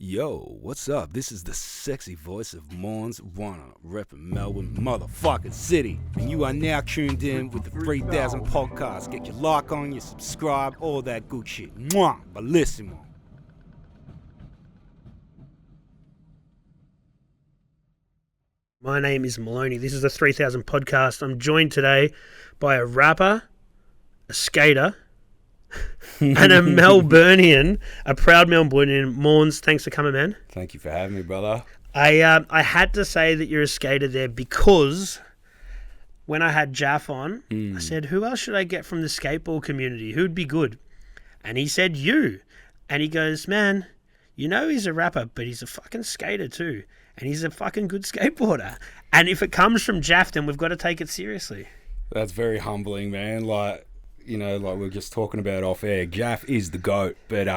Yo, what's up? This is the sexy voice of Maundz, repping Melbourne, motherfucking city. And you are now tuned in with the 3000 podcast. Get your like on, you subscribe, all that good shit. Mwah! Bellissimo. My name is Maloney. This is the 3000 podcast. I'm joined today by a rapper, a skater, and a Melburnian, a proud Melburnian. Maundz, thanks for coming, man. Thank you for having me, brother. I had to say that you're a skater there because when I had Jaff on, I said, who else should I get from the skateboard community? Who'd be good? And he said you. And he goes, man, you know he's a rapper, but he's a fucking skater too. And he's a fucking good skateboarder. And if it comes from Jaff, then we've got to take it seriously. That's very humbling, man. Like we we're just talking about off air, Jaff is the GOAT, but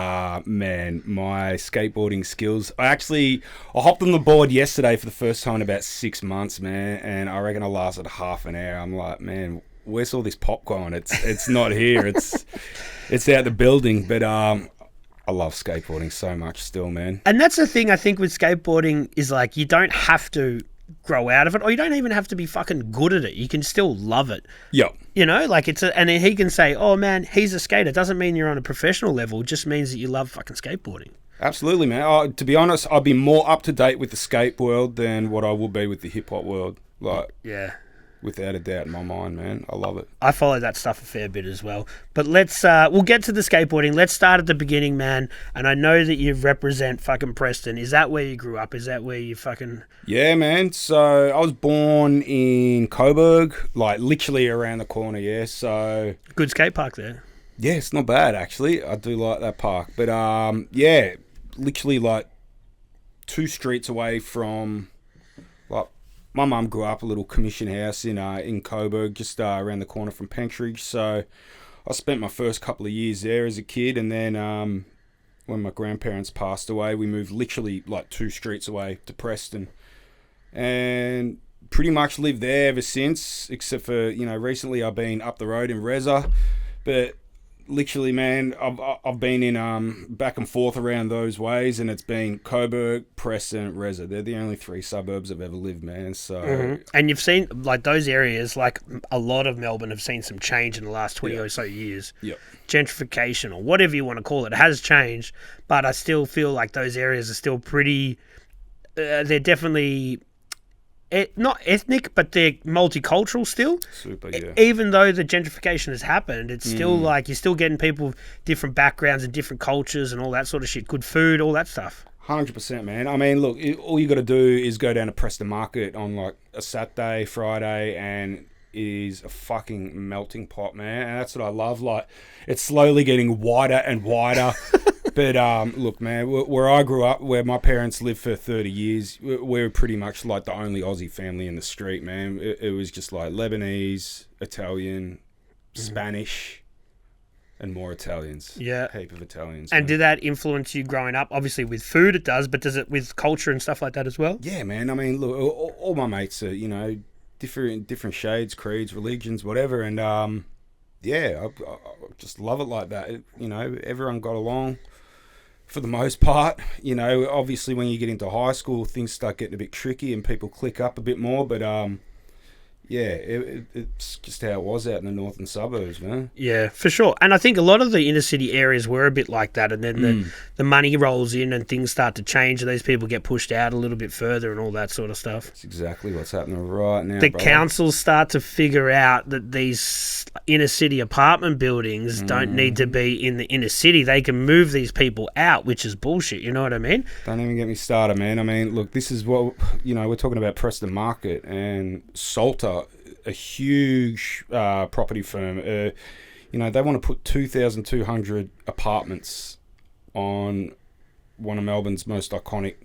man, my skateboarding skills, I hopped on the board yesterday for the first time in about 6 months, man, and I reckon I lasted half an hour. I'm like, man, where's all this popcorn? It's not here. It's out the building, but I love skateboarding so much still, man. And that's the thing I think with skateboarding is like you don't have to grow out of it, or you don't even have to be fucking good at it. You can still love it. Yep. You know, like and he can say, oh man, he's a skater. It doesn't mean you're on a professional level. It just means that you love fucking skateboarding. Absolutely, man. To be honest, I'd be more up to date with the skate world than what I will be with the hip hop world. Like, yeah. Without a doubt in my mind, man. I love it. I follow that stuff a fair bit as well. But we'll get to the skateboarding. Let's start at the beginning, man. And I know that you represent fucking Preston. Is that where you grew up? Is that where you fucking... Yeah, man. So I was born in Coburg, like literally around the corner, yeah. So... Good skate park there. Yeah, it's not bad, actually. I do like that park. But, yeah, literally like 2 streets away from... like. My mum grew up a little commission house in Coburg, just around the corner from Pentridge. So I spent my first couple of years there as a kid. And then when my grandparents passed away, we moved literally like 2 streets away to Preston. And pretty much lived there ever since, except for, recently I've been up the road in Reza. But literally, man, I've been in back and forth around those ways, and it's been Coburg, Preston, Reza. They're the only 3 suburbs I've ever lived, man. So, And you've seen like those areas, like a lot of Melbourne have seen some change in the last 20 or so years. Yep. Gentrification or whatever you want to call it has changed, but I still feel like those areas are still pretty. They're definitely. Not ethnic, but they're multicultural still. Super, yeah. Even though the gentrification has happened, it's still like you're still getting people with different backgrounds and different cultures and all that sort of shit. Good food, all that stuff. 100%, man. I mean, look, all you got to do is go down to Preston Market on like a Saturday, Friday, and it is a fucking melting pot, man. And that's what I love. Like, it's slowly getting wider and wider. But look, man, where I grew up, where my parents lived for 30 years, we're pretty much like the only Aussie family in the street, man. It was just like Lebanese, Italian, Spanish, and more Italians. Yeah. A heap of Italians. And man. did that influence you growing up? Obviously with food it does, but does it with culture and stuff like that as well? Yeah, man. I mean, look, all my mates are, different shades, creeds, religions, whatever. And, yeah, I just love it like that. Everyone got along. For the most part, obviously when you get into high school, things start getting a bit tricky and people click up a bit more. But, yeah, it's just how it was out in the northern suburbs, man. Yeah, for sure. And I think a lot of the inner city areas were a bit like that. And then the money rolls in and things start to change and those people get pushed out a little bit further and all that sort of stuff. That's exactly what's happening right now, The brother. councils start to figure out that these inner city apartment buildings don't need to be in the inner city. They can move these people out, which is bullshit. You know what I mean? Don't even get me started, man. I mean, look, this is what, we're talking about Preston Market and Salter, a huge property firm. They want to put 2,200 apartments on one of Melbourne's most iconic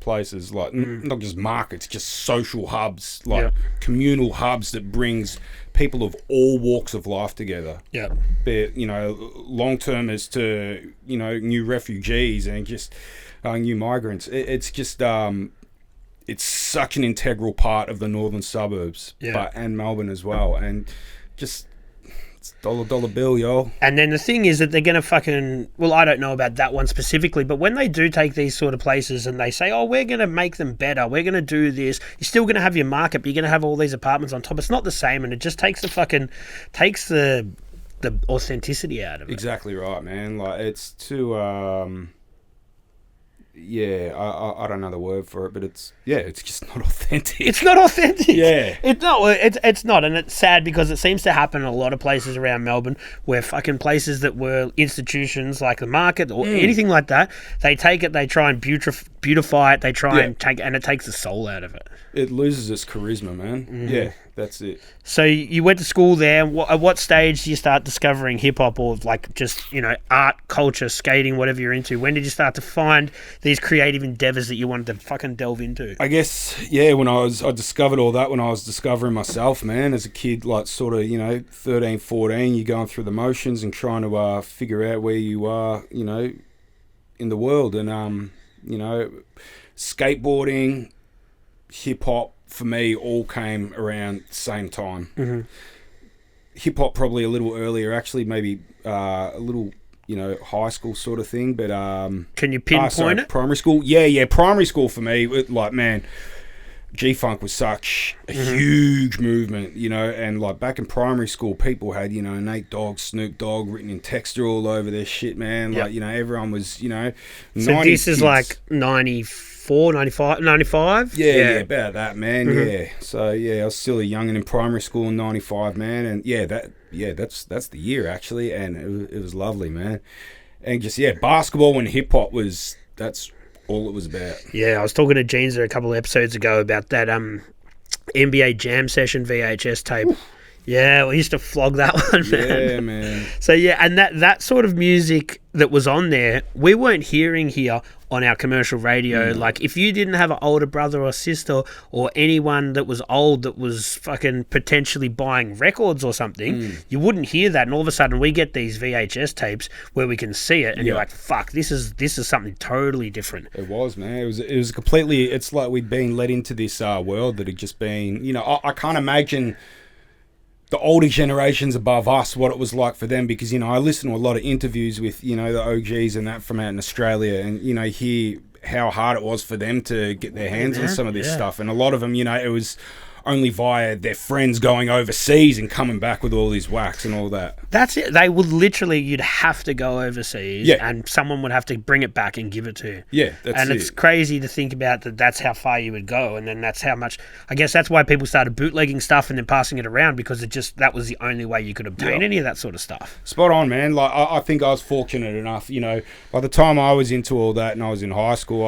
places, like not just markets, just social hubs, like communal hubs that brings people of all walks of life together. Yeah. Long-termers to, new refugees and just new migrants. It's just... it's such an integral part of the northern suburbs, and Melbourne as well. And just It's dollar bill, yo. And then the thing is that they're going to fucking... Well, I don't know about that one specifically, but when they do take these sort of places and they say, oh, we're going to make them better, we're going to do this, you're still going to have your market, but you're going to have all these apartments on top. It's not the same, and it just takes the authenticity out of it. Exactly right, man. Like, it's too... I don't know the word for it, but it's just not authentic. It's not authentic. Yeah. It's not, and it's sad because it seems to happen in a lot of places around Melbourne where fucking places that were institutions like the market or anything like that, they take it, they try and beautify it, they try and take, and it takes the soul out of it. It loses its charisma, man. Mm-hmm. Yeah, that's it. So you went to school there. At what stage do you start discovering hip hop or like just, art, culture, skating, whatever you're into? When did you start to find these creative endeavors that you wanted to fucking delve into? I guess, when I discovered all that when I was discovering myself, man, as a kid, like sort of, 13, 14, you're going through the motions and trying to figure out where you are, in the world. And, skateboarding, hip hop, for me, all came around the same time. Mm-hmm. Hip hop probably a little earlier, actually, maybe a little, high school sort of thing. But can you pinpoint it? Primary school, primary school for me. Like, man, G-Funk was such a huge movement, and like back in primary school, people had, Nate Dogg, Snoop Dogg written in texture all over their shit, man. Yep. Like, everyone was, So this is like 94, 95? Yeah, about that, man. Mm-hmm. Yeah. So I was still a youngin' in primary school in 95, man, and that's the year actually, and it was lovely, man. And just basketball and hip hop that's all it was about. Yeah, I was talking to Jeans a couple of episodes ago about that NBA Jam Session VHS tape. Oof. Yeah, we used to flog that one, man. Yeah, man. So, and that sort of music that was on there, we weren't hearing here on our commercial radio. Like, if you didn't have an older brother or sister or anyone that was old that was fucking potentially buying records or something, you wouldn't hear that. And all of a sudden, we get these VHS tapes where we can see it, and you're like, fuck, this is something totally different. It was, man. It was completely... It's like we'd been led into this world that had just been... I can't imagine... the older generations above us, what it was like for them, because, I listen to a lot of interviews with, the OGs and that from out in Australia, and, hear how hard it was for them to get their hands on some of this stuff. And a lot of them, it was only via their friends going overseas and coming back with all these wax and all that. That's it. They would literally, you'd have to go overseas and someone would have to bring it back and give it to you. Yeah, that's it. And it's crazy to think about that's how far you would go, and then that's how much... I guess that's why people started bootlegging stuff and then passing it around, because that was the only way you could obtain any of that sort of stuff. Spot on, man. Like, I think I was fortunate enough, by the time I was into all that and I was in high school,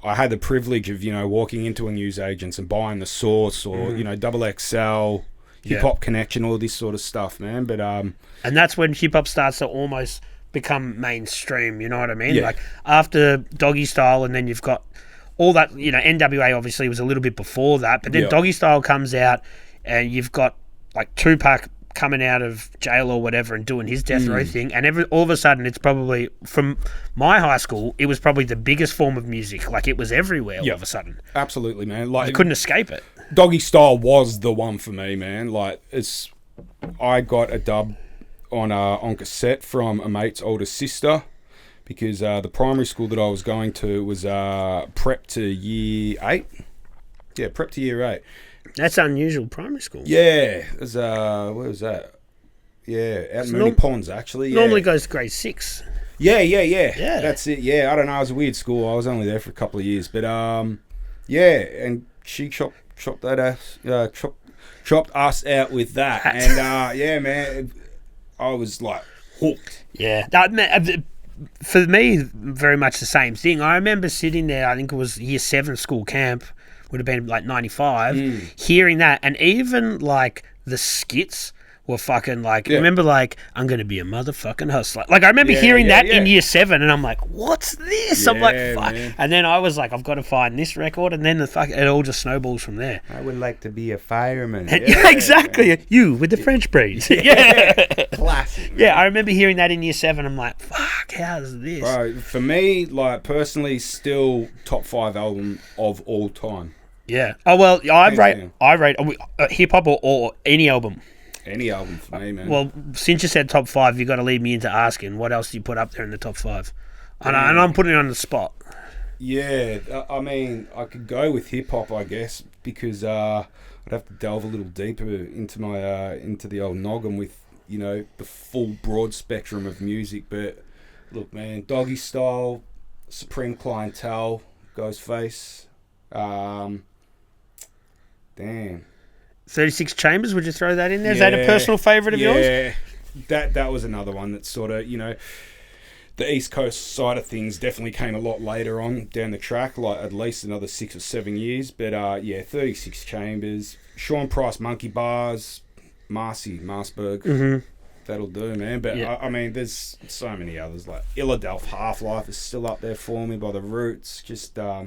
I had the privilege of, walking into a newsagent's and buying The Source or, Double XL, Hip Hop Connection, all this sort of stuff, man. But and that's when hip hop starts to almost become mainstream, you know what I mean? Yeah. Like, after Doggy Style, and then you've got all that, NWA obviously was a little bit before that, but then Doggy Style comes out, and you've got, like, Tupac coming out of jail or whatever and doing his death row thing, and all of a sudden, it's probably, from my high school, it was probably the biggest form of music. Like, it was everywhere all of a sudden. Absolutely, man. Like, you couldn't escape it. Doggy Style was the one for me, man. Like, I got a dub on cassette from a mate's older sister, because the primary school that I was going to was prep to year 8. Yeah, prep to year 8. That's unusual, primary school. Yeah, there's where was that? Yeah, out in Moonee Ponds, actually. Normally goes to grade 6. Yeah. That's it. Yeah, I don't know. It was a weird school. I was only there for a couple of years, but and she chopped us out with that, and man, I was like hooked. Yeah, for me, very much the same thing. I remember sitting there. I think it was year 7 school camp. Would have been like 95, hearing that, and even like the skits were fucking like, remember like, I'm going to be a motherfucking hustler. Like, I remember hearing that in year 7, and I'm like, what's this? I'm like, fuck. Man. And then I was like, I've got to find this record, and then it all just snowballs from there. I would like to be a fireman. Yeah, exactly. Man. You with the French braids. Classic. Man. Yeah, I remember hearing that in year 7. I'm like, fuck, how's this? Bro, for me, like, personally, still top 5 album of all time. Yeah. Oh, well, I rate hip hop or any album. Any album for me, man. Well, since you said top 5, you got to lead me into asking what else do you put up there in the top 5? And I'm putting it on the spot. Yeah, I mean, I could go with hip hop, I guess, because I'd have to delve a little deeper into my into the old noggin with the full broad spectrum of music. But look, man, Doggy Style, Supreme Clientele, Ghostface, damn. 36 Chambers, would you throw that in there? Is that a personal favourite of yours? Yeah, that was another one that sort of, the East Coast side of things definitely came a lot later on down the track, like at least another 6 or 7 years. But 36 Chambers, Sean Price, Monkey Bars, Marsberg. Mm-hmm. That'll do, man. But I mean, there's so many others. Like Illadelph Half-Life is still up there for me by the Roots. Just, I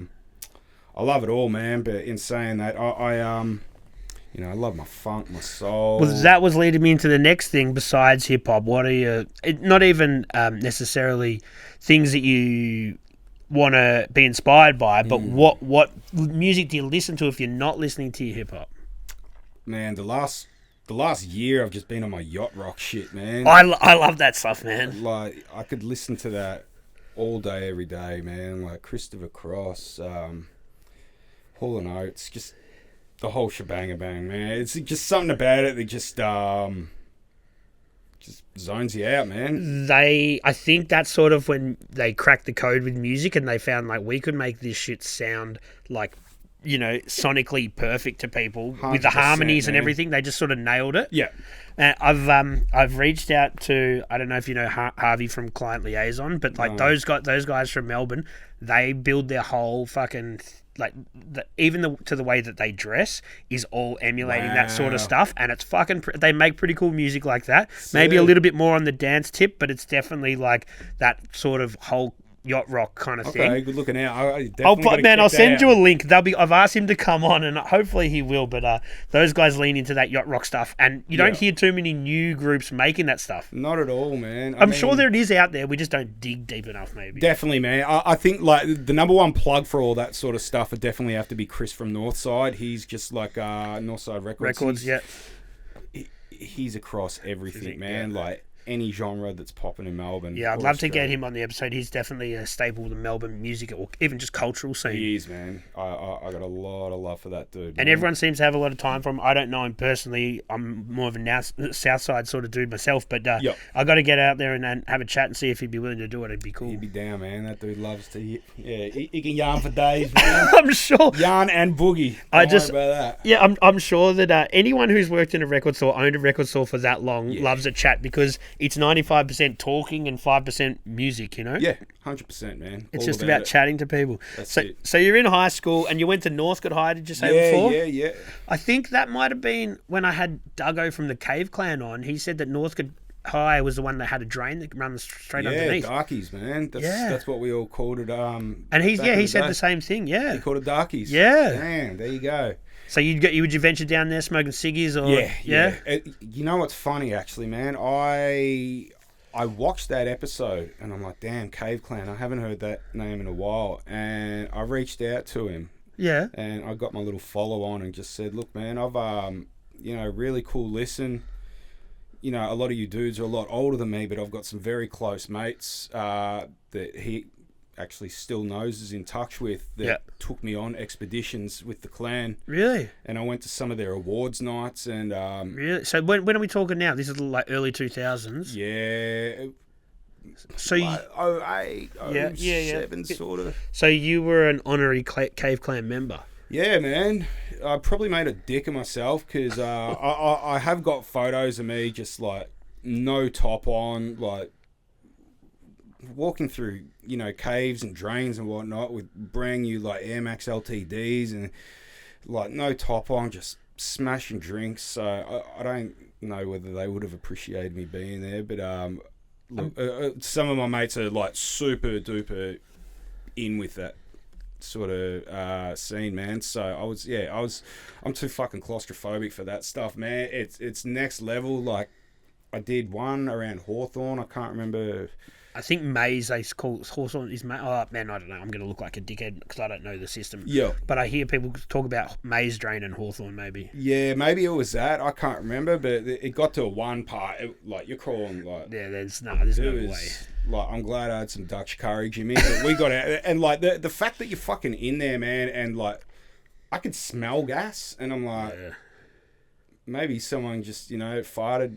love it all, man. But in saying that, I love my funk, my soul. Well, that was leading me into the next thing besides hip hop. What are you? Not even necessarily things that you want to be inspired by, but what music do you listen to if you're not listening to your hip hop? Man, the last year I've just been on my yacht rock shit, man. I love that stuff, man. Like I could listen to that all day, every day, man. Like Christopher Cross, Hall and Oates, just the whole shebang bang, man. It's just something about it that just zones you out, man. I think that's sort of when they cracked the code with music and they found like we could make this shit sound like sonically perfect to people with the harmonies and everything. They just sort of nailed it. Yeah. I've reached out to, I don't know if you know Harvey from Client Liaison, but like those guys from Melbourne, they build their whole fucking to the way that they dress is all emulating that sort of stuff, and it's fucking. They make pretty cool music like that. Maybe a little bit more on the dance tip, but it's definitely like that sort of whole yacht rock kind of thing. Okay, good looking out. I'll send you a link. I've asked him to come on, and hopefully he will. But those guys lean into that yacht rock stuff, and you don't hear too many new groups making that stuff. Not at all, man. I'm sure there it is out there. We just don't dig deep enough, maybe. Definitely, man. I think like the number one plug for all that sort of stuff would definitely have to be Chris from Northside. He's just like Northside Records. He's across everything, man. Yeah. Like any genre that's popping in Melbourne. Yeah, I'd love to get him on the episode. He's definitely a staple of the Melbourne music or even just cultural scene. He is, man. I got a lot of love for that dude. And everyone seems to have a lot of time for him. I don't know him personally. I'm more of a South Side sort of dude myself, but I got to get out there and have a chat and see if he'd be willing to do it. It'd be cool. He'd be down, man. That dude loves to. He can yarn for days, man. I'm sure. Yarn and boogie. Don't worry about that. Yeah, I'm sure that anyone who's worked in a record store, owned a record store for that long, loves a chat because it's 95% talking and 5% music, Yeah, 100%, man. It's just about chatting to people. So you're in high school and you went to Northcote High, did you say before? Yeah. I think that might have been when I had Duggo from the Cave Clan on. He said that Northcote High was the one that had a drain that runs straight underneath. Darkies, man. That's what we all called it. And he said the same thing, He called it Darkies. Yeah. Damn, there you go. So would you venture down there smoking ciggies or Yeah. You know what's funny actually, man? I watched that episode and I'm like, damn, Cave Clan, I haven't heard that name in a while. And I reached out to him. Yeah. And I got my little follow on and just said, look, man, I've really cool listen. A lot of you dudes are a lot older than me, but I've got some very close mates that he actually still knows, is in touch with, that took me on expeditions with the clan. Really? And I went to some of their awards nights and really? So when are we talking now? This is like early 2000s. Yeah. So like 08, 07 sort of. So you were an honorary Cave Clan member. Yeah, man. I probably made a dick of myself because I have got photos of me just like no top on, like walking through, caves and drains and whatnot with brand new like Air Max LTDs and like no top on, just smashing drinks. So I don't know whether they would have appreciated me being there, but look, some of my mates are like super duper in with that sort of scene, man. So I'm too fucking claustrophobic for that stuff, man. It's next level. Like I did one around Hawthorn. I can't remember. I think Maze, they call Hawthorn is Maze. Oh, man, I don't know. I'm going to look like a dickhead because I don't know the system. Yeah. But I hear people talk about Maze Drain and Hawthorn, maybe. Yeah, maybe it was that. I can't remember, but it got to a one part. Like, you're crawling, like... Yeah, there's no way. Like, I'm glad I had some Dutch courage in me, but we got out. And, like, the fact that you're fucking in there, man, and, like, I could smell gas, and I'm like... Yeah. Maybe someone just, farted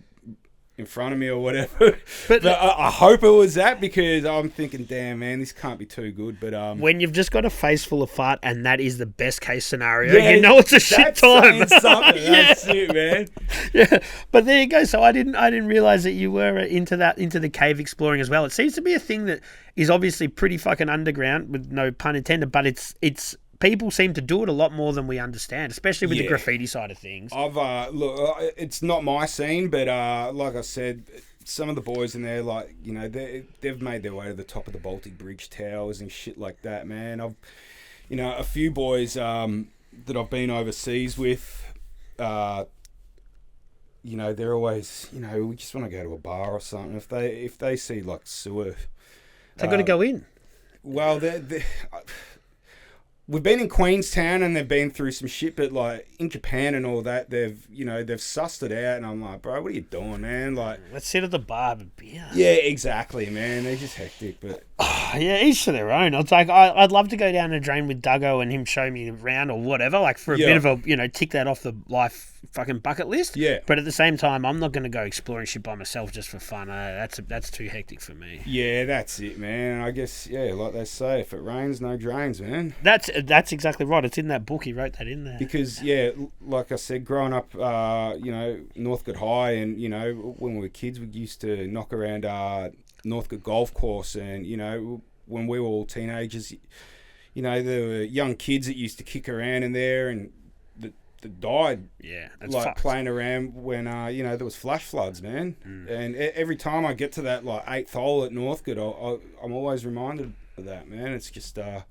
in front of me or whatever. But I hope it was that, because I'm thinking, damn, man, this can't be too good. But when you've just got a face full of fart and that is the best case scenario, it's a shit time. That's it, man. Yeah, but there you go. So I didn't realize that you were into the cave exploring as well. It seems to be a thing that is obviously pretty fucking underground, with no pun intended. But it's people seem to do it a lot more than we understand, especially with the graffiti side of things. Look, it's not my scene, but like I said, some of the boys in there, like, they've made their way to the top of the Baltic Bridge towers and shit like that, man. I've, a few boys that I've been overseas with, they're always, we just want to go to a bar or something. If they see like sewer, they got to go in. Well, we've been in Queenstown and they've been through some shit, but like in Japan and all that, they've sussed it out, and I'm like, bro, what are you doing, man? Like, let's sit at the bar with beer. Yeah, exactly, man. They're just hectic, but yeah, each to their own. It's like I'd love to go down a drain with Duggo and him show me around or whatever, like for a bit of a tick that off the life fucking bucket list. Yeah. But at the same time, I'm not going to go exploring shit by myself just for fun. That's too hectic for me. Yeah, that's it, man. I guess like they say, if it rains, no drains, man. That's exactly right. It's in that book. He wrote that in there. Because like I said, growing up, Northcote High, and when we were kids, we used to knock around Northcote Golf Course, and when we were all teenagers, there were young kids that used to kick around in there and that died. Yeah, that's like fucked. Playing around when there was flash floods, man. And every time I get to that like 8th hole at Northcote, I'm always reminded of that, man. It's just they're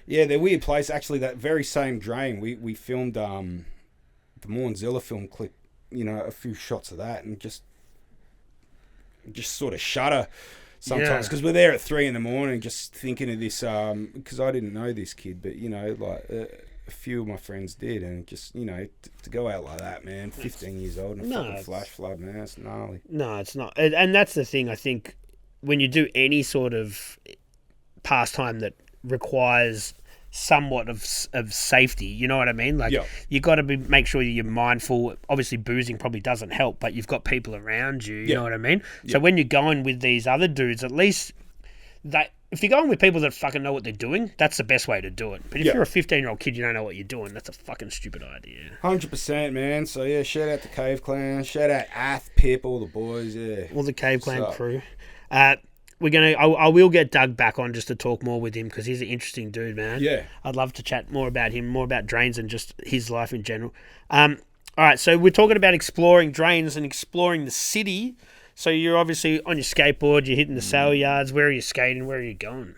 weird place. Actually, that very same drain, we filmed the Maundz film clip, a few shots of that, and just sort of shudder sometimes, because we're there at 3 a.m. just thinking of this, because I didn't know this kid, but a few of my friends did, and just to go out like that, man, 15 years old and a fucking flash flood, man, that's gnarly. No, it's not, and that's the thing. I think when you do any sort of pastime that requires somewhat of safety, you know what I mean? Like, you got to make sure you're mindful. Obviously, boozing probably doesn't help, but you've got people around you. You know what I mean? So when you're going with these other dudes, at least if you're going with people that fucking know what they're doing, that's the best way to do it. But if you're a 15-year-old kid, you don't know what you're doing, that's a fucking stupid idea. 100%, man. So yeah, shout out to Cave Clan, shout out Ath, Pip, all the boys, all the Cave Clan crew. I will get Doug back on just to talk more with him, because he's an interesting dude, man. Yeah. I'd love to chat more about him, more about drains and just his life in general. All right, so we're talking about exploring drains and exploring the city. So you're obviously on your skateboard, you're hitting the sale yards. Where are you skating? Where are you going?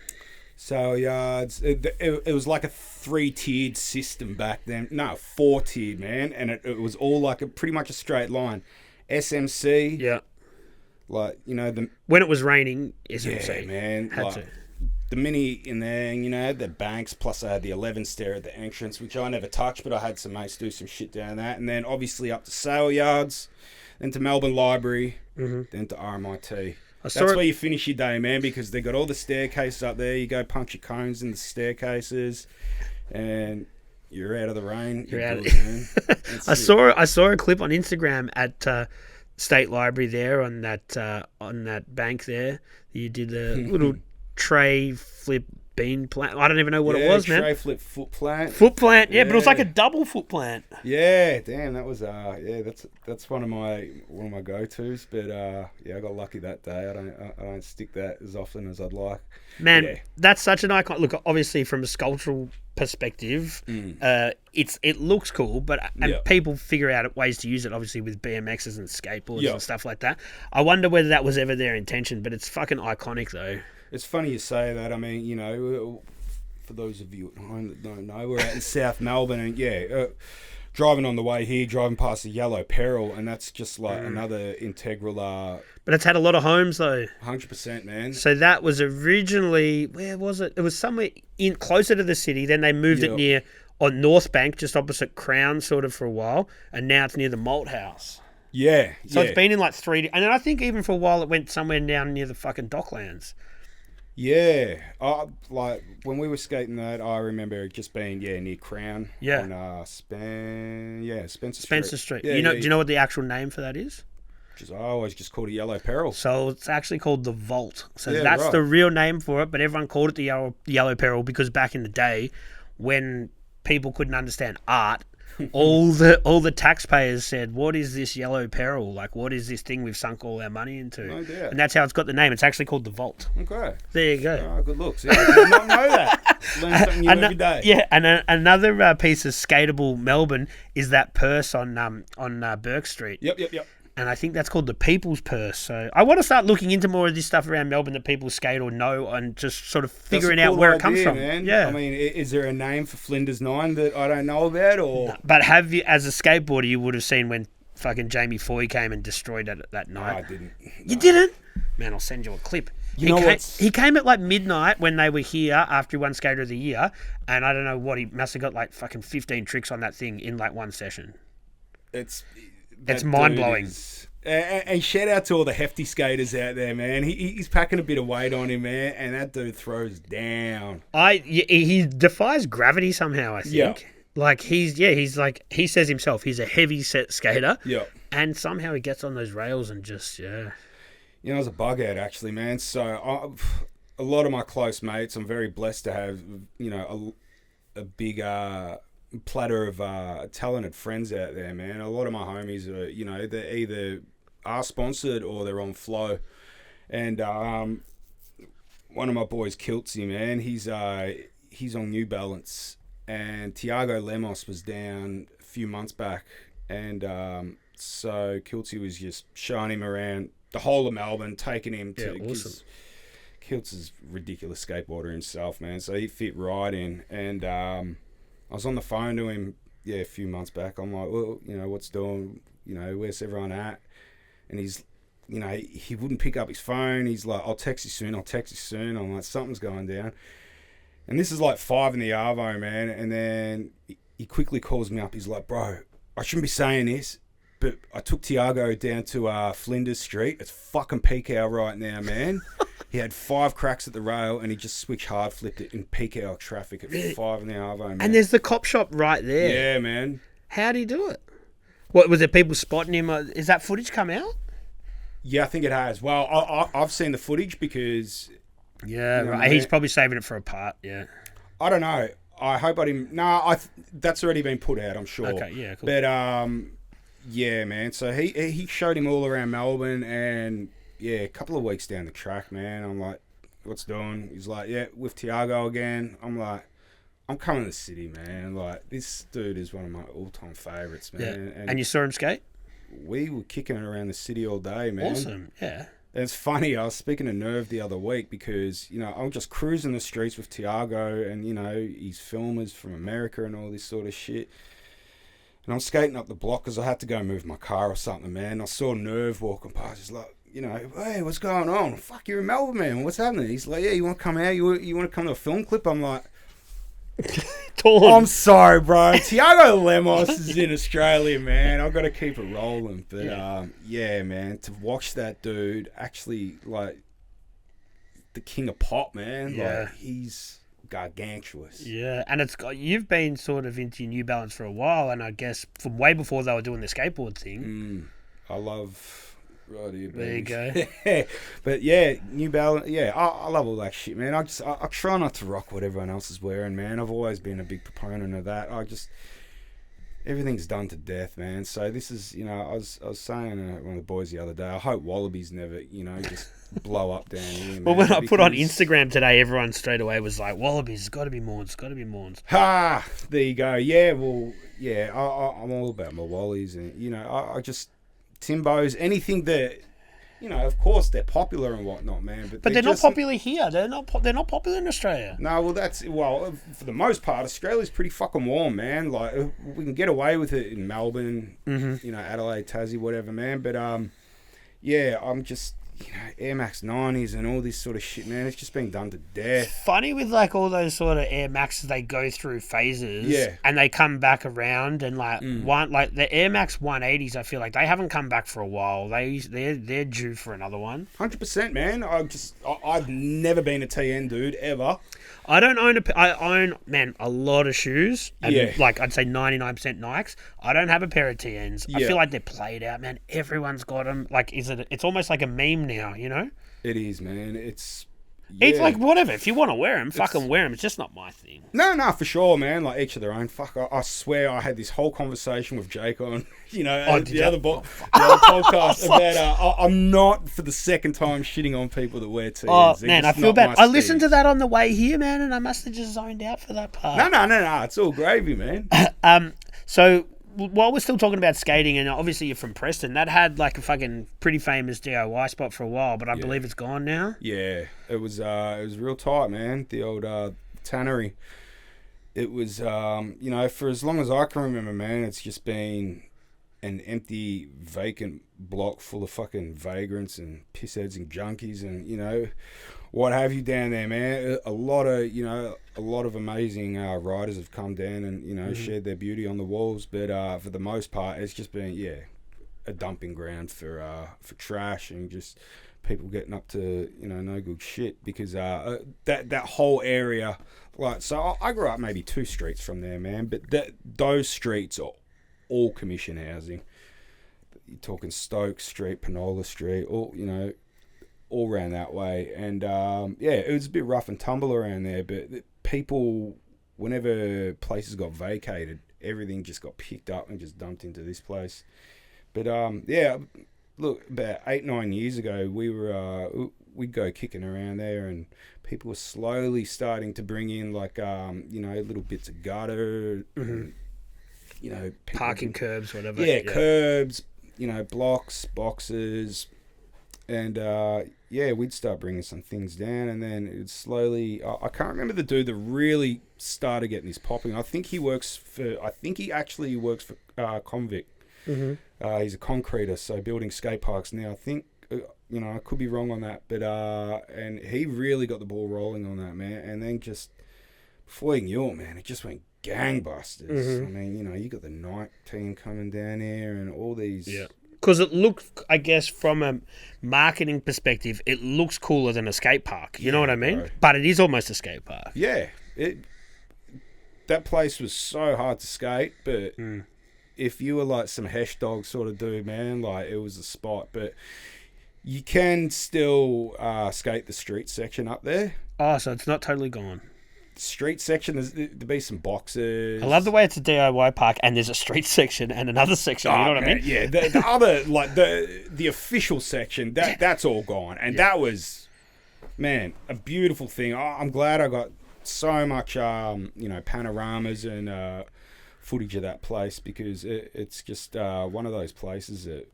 Sale yards. It was like a 3-tiered system back then. No, 4-tiered, man. And it was all like pretty much a straight line. SMC. Yeah. Like, when it was raining, SMC. Yeah, man. Had to. The mini in there, the banks, plus I had the 11 stair at the entrance, which I never touched, but I had some mates do some shit down that. And then obviously up to sale yards, then to Melbourne Library, then to RMIT. That's where you finish your day, man, because they got all the staircases up there. You go punch your cones in the staircases, and you're out of the rain. You're out. Man. I saw a clip on Instagram at State Library there on that bank there. You did a little tray flip bean plant. I don't even know what it was, man. Tray flip foot plant. Foot plant, yeah, but it was like a double foot plant. Yeah, damn, that was that's one of my go-tos. But I got lucky that day. I don't stick that as often as I'd like. Man, that's such an icon. Look, obviously from a sculptural perspective, it looks cool, but people figure out ways to use it, obviously with BMXs and skateboards and stuff like that. I wonder whether that was ever their intention, but it's fucking iconic though. It's funny you say that. I mean, for those of you at home that don't know, we're out in South Melbourne, and driving on the way here, driving past the Yellow Peril, and that's just like another integral. But it's had a lot of homes though. 100%, man. So that was originally, where was it? It was somewhere in closer to the city. Then they moved it near on North Bank, just opposite Crown, sort of for a while, and now it's near the Malt House. Yeah. So it's been in like 3D, and then I think even for a while it went somewhere down near the fucking Docklands. Yeah, like when we were skating that, I remember it just being near Crown. Yeah. On Spencer Street. Yeah, do you know what the actual name for that is? Which I always just called it Yellow Peril. So it's actually called the Vault. So Yeah, that's right. the real name for it, but everyone called it the Yellow Peril because back in the day, when people couldn't understand art, all the taxpayers said, "What is this Yellow Peril? Like, what is this thing we've sunk all our money into?" No doubt. And that's how it's got the name. It's actually called the Vault. Okay. There you go. Oh, good looks. Yeah, I did not know that. Learn something new every day. Yeah, and another piece of skatable Melbourne is that purse on Burke Street. Yep. And I think that's called the People's Purse. So I want to start looking into more of this stuff around Melbourne that people skate or know and just sort of figuring out where it comes from. Man. Yeah. I mean, is there a name for Flinders 9 that I don't know about? Or But have you, as a skateboarder, you would have seen when fucking Jamie Foy came and destroyed it that No, night. I didn't. You didn't? Man, I'll send you a clip. He came at like midnight when they were here after he won Skater of the Year, and I don't know what, he must have got like fucking 15 tricks on that thing in like one session. It's mind-blowing. And shout out to all the hefty skaters out there, man. He's packing a bit of weight on him, man, and that dude throws down. He defies gravity somehow, I think. Yeah. Like he's like, he says himself, he's a heavy set skater. Yeah. And somehow he gets on those rails and just, You know, I was a bug out actually, man. So a lot of my close mates, I'm very blessed to have, you know, a big platter of talented friends out there, man. A lot of my homies are, you know, they either are sponsored or they're on flow. And one of my boys, Kiltsy, man, he's on New Balance, and Tiago Lemos was down a few months back, and so Kiltsy was just showing him around the whole of Melbourne, taking him to. Awesome. Kilt's is a ridiculous skateboarder himself, man. So he fit right in, and I was on the phone to him, a few months back. I'm like, well, you know, what's doing? You know, where's everyone at? And he's, you know, he wouldn't pick up his phone. He's like, I'll text you soon. I'm like, something's going down. And this is like 5 in the arvo, man. And then he quickly calls me up. He's like, bro, I shouldn't be saying this, but I took Tiago down to Flinders Street. It's fucking peak hour right now, man. He had 5 cracks at the rail, and he just switch hard flipped it in peak hour traffic at 5 in the arvo, man. And there's the cop shop right there. Yeah, man. How'd he do it? What was it? People spotting him? Is that footage come out? Yeah, I think it has. Well, I've seen the footage because... Yeah, You know, right. man. He's probably saving it for a part, yeah. I don't know. I hope I didn't... No, that's already been put out, I'm sure. Okay, yeah, cool. But, yeah, man. So he showed him all around Melbourne, and, a couple of weeks down the track, man, I'm like, what's doing? He's like, with Tiago again. I'm like, I'm coming to the city, man. Like, this dude is one of my all-time favourites, man. Yeah. And you saw him skate? We were kicking it around the city all day, man. Awesome, yeah. And it's funny, I was speaking to Nerve the other week because, you know, I'm just cruising the streets with Tiago, and, you know, he's filmers from America and all this sort of shit. And I'm skating up the block because I had to go move my car or something, man. I saw Nerve walking past. He's like, you know, hey, what's going on? Fuck, you're in Melbourne, man. What's happening? He's like, yeah, you want to come out? You want to come to a film clip? I'm like... I'm sorry, bro. Tiago Lemos is in Australia, man. I've got to keep it rolling. But, man, to watch that dude actually, like, the king of pop, man. Yeah. Like, he's gargantuous. Yeah, and you've been sort of into New Balance for a while, and I guess from way before they were doing the skateboard thing. I love... Right here, there you baby. go. But New Balance, I love all that shit, man. I try not to rock what everyone else is wearing, man. I've always been a big proponent of that. Everything's done to death, man. So this is, you know, I was saying to one of the boys the other day, I hope Wallabies never, you know, just blow up down here, man. Well, when I put on Instagram today, everyone straight away was like, Wallabies, it's got to be Maundz, Ha! There you go. Yeah, well, I'm all about my Wallies, and, you know, I just... Timbos, anything that you know, of course they're popular and whatnot, man. But they're not popular here. They're not popular in Australia. No, well, for the most part, Australia's pretty fucking warm, man. Like, we can get away with it in Melbourne, you know, Adelaide, Tassie, whatever, man. But, yeah, I'm just, you know, Air Max 90s and all this sort of shit, man. It's just been done to death. Funny with, like, all those sort of Air Maxes, they go through phases. Yeah. And they come back around and, like, the Air Max 180s, I feel like they haven't come back for a while. They're due for another one. 100%, man. I've never been a TN dude, ever. I own, man, a lot of shoes. And Yeah. like, I'd say 99% Nikes. I don't have a pair of TNs. I Yeah. feel like they're played out, man. Everyone's got them. Like, it's almost like a meme now, you know? It is, man. It's like, whatever. If you want to wear them, fucking wear them. It's just not my thing. No, for sure, man. Like, each of their own. Fuck, I swear I had this whole conversation with Jake on, you know, the other podcast about, I'm not for the second time shitting on people that wear TNs. Oh, They're man, I just feel not bad. my I listened to speed. that on the way here, man, and I must have just zoned out for that part. No. It's all gravy, man. So, while we're still talking about skating, and obviously you're from Preston, that had like a fucking pretty famous DIY spot for a while, but I believe it's gone now. Yeah, it was real tight, man. The old tannery. It was, you know, for as long as I can remember, man, it's just been an empty, vacant block full of fucking vagrants and pissheads and junkies and, you know, what have you down there, man. A lot of amazing riders have come down and, you know, shared their beauty on the walls. But for the most part, it's just been, a dumping ground for trash and just people getting up to, you know, no good shit. Because that whole area, like, so I grew up maybe 2 streets from there, man. But those streets are all commission housing. You're talking Stoke Street, Penola Street, all, you know, all around that way. And it was a bit rough and tumble around there, but people, whenever places got vacated, everything just got picked up and just dumped into this place. But look, about 8-9 years ago, we'd go kicking around there, and people were slowly starting to bring in, like, you know, little bits of gutter, and, you know, Parking curbs, whatever. Curbs, you know, blocks, boxes. And, we'd start bringing some things down, and then it slowly... I can't remember the dude that really started getting this popping. I think he actually works for Convict. He's a concreter, so building skate parks now. I think, you know, I could be wrong on that, but... and he really got the ball rolling on that, man. And then just... Before you knew it, man, it just went gangbusters. I mean, you know, you got the night team coming down here and all these... Yeah. Because it looked, I guess, from a marketing perspective, it looks cooler than a skate park. You know what I mean? Bro. But it is almost a skate park. Yeah. That place was so hard to skate, but if you were like some hash dog sort of dude, man, like, it was a spot. But you can still skate the street section up there. Oh, so it's not totally gone. Street section, there'd be some boxes. I love the way it's a DIY park and there's a street section and another section. You know what I mean? Yeah, the other, like, the official section, that's all gone. And that was, man, a beautiful thing. I'm glad I got so much, you know, panoramas and footage of that place, because it's just one of those places that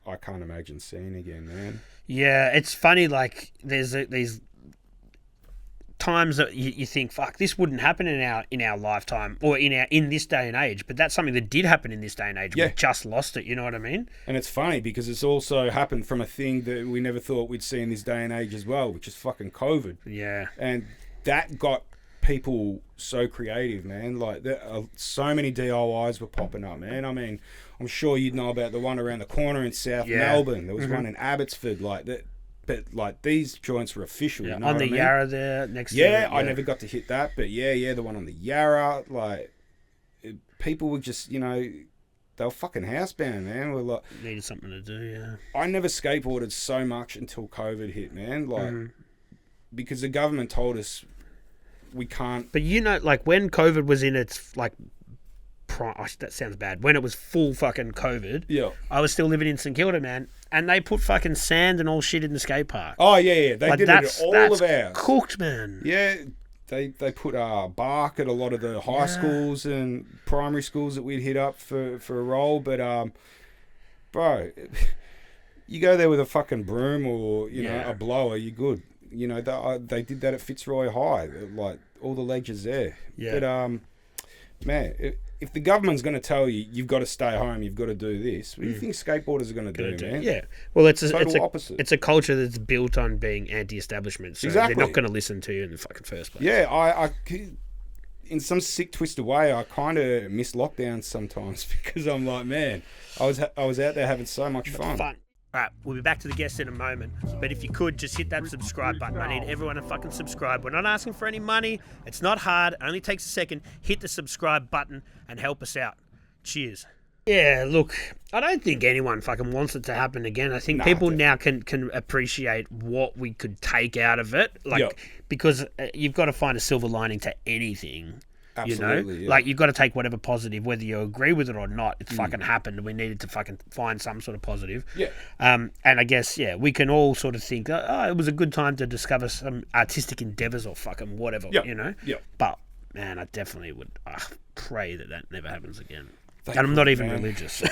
I can't imagine seeing again, man. Yeah, it's funny, like, there's these times that you think, fuck, this wouldn't happen in our lifetime or in this day and age, but that's something that did happen in this day and age. We just lost it, you know what I mean? And it's funny because it's also happened from a thing that we never thought we'd see in this day and age as well, which is fucking COVID. Yeah. And that got people so creative, man. Like, so many DIYs were popping up, man. I mean, I'm sure you'd know about the one around the corner in South Melbourne. There was one in Abbotsford, like that. But, like, these joints were official. Yeah, you know on what the I mean? Yarra there next to it. Yeah, I never got to hit that, but the one on the Yarra, like, people were just, you know, they were fucking housebound, man. We're like, needed something to do, yeah. I never skateboarded so much until COVID hit, man. Like, because the government told us we can't. But, you know, like, when COVID was in its, like, that sounds bad. When it was full fucking COVID, I was still living in St Kilda, man, and they put fucking sand and all shit in the skate park. Oh yeah, they did it at all of ours. Cooked, man. Yeah, they put bark at a lot of the high schools and primary schools that we'd hit up for a roll, but bro, You go there with a fucking broom or you know a blower, you're good. You know they did that at Fitzroy High. Like all the ledges there. Yeah. But man, if the government's going to tell you you've got to stay home, you've got to do this, what do you think skateboarders are going to do, man? Yeah. Well, it's opposite. It's a culture that's built on being anti-establishment. So Exactly. they're not going to listen to you in the fucking first place. Yeah, I in some sick twisted way, I kind of miss lockdowns sometimes because I'm like, man, I was out there having so much fun. All right, we'll be back to the guests in a moment. But if you could, just hit that subscribe button. I need everyone to fucking subscribe. We're not asking for any money. It's not hard. It only takes a second. Hit the subscribe button and help us out. Cheers. Yeah, look, I don't think anyone fucking wants it to happen again. I think people now can appreciate what we could take out of it. Because you've got to find a silver lining to anything. Absolutely, you know, like you've got to take whatever positive, whether you agree with it or not. It's fucking happened, and we needed to fucking find some sort of positive. Yeah. And I guess we can all sort of think, oh, it was a good time to discover some artistic endeavors or fucking whatever. You know. Yeah. But man, I definitely would pray that never happens again. And I'm not even religious.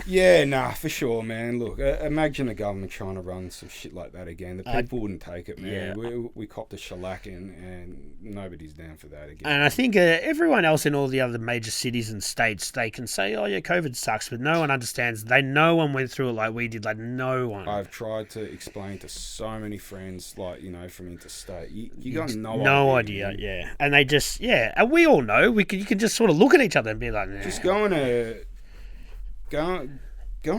Yeah, nah, for sure, man. Look, imagine the government trying to run some shit like that again. The people wouldn't take it, man. Yeah. We copped a shellacking, and nobody's down for that again. And I think everyone else in all the other major cities and states, they can say, oh, yeah, COVID sucks, but no one understands. No one went through it like we did, like no one. I've tried to explain to so many friends, like, you know, from interstate. You got no idea, yeah. And they just, and we all know. You can just sort of look at each other and be like, nah. Just go in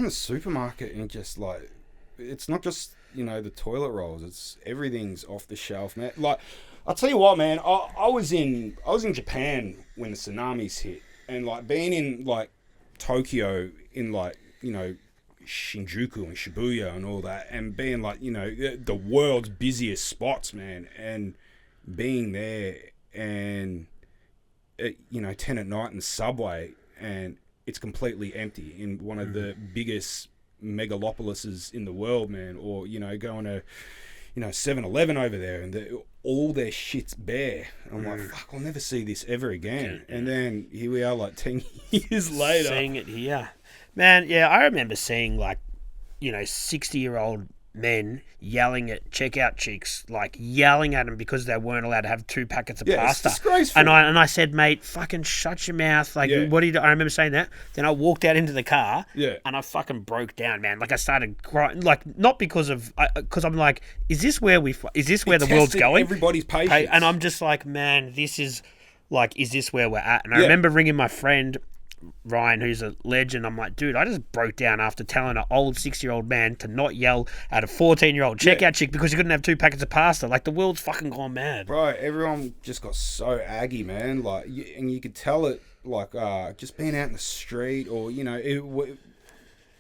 the supermarket and just like, it's not just, you know, the toilet rolls, it's everything's off the shelf, man. Like, I'll tell you what, man, I was in Japan when the tsunamis hit, and like being in like Tokyo in like, you know, Shinjuku and Shibuya and all that, and being like, you know, the world's busiest spots, man, and being there and you know, 10 at night in the subway and it's completely empty in one of the biggest megalopolises in the world, man. Or, you know, going to, you know, 7-Eleven over there and all their shit's bare. I'm like, fuck, I'll never see this ever again. Yeah. And then here we are like 10 years later. Seeing it here. Man, yeah, I remember seeing like, you know, 60-year-old men yelling at checkout chicks, like yelling at them because they weren't allowed to have 2 packets of pasta. It's disgraceful. And I said, mate, fucking shut your mouth. Like, what do you do? I remember saying that. Then I walked out into the car and I fucking broke down, man. Like I started crying, like not because I'm like, is this where the world's going? Everybody's patience. And I'm just like, man, this is like, is this where we're at? And I remember ringing my friend Ryan, who's a legend. I'm like, dude, I just broke down after telling an old 60-year-old man to not yell at a 14-year-old checkout chick because he couldn't have 2 packets of pasta. Like, the world's fucking gone mad. Bro, everyone just got so aggy, man. Like, and you could tell it, like, just being out in the street or, you know,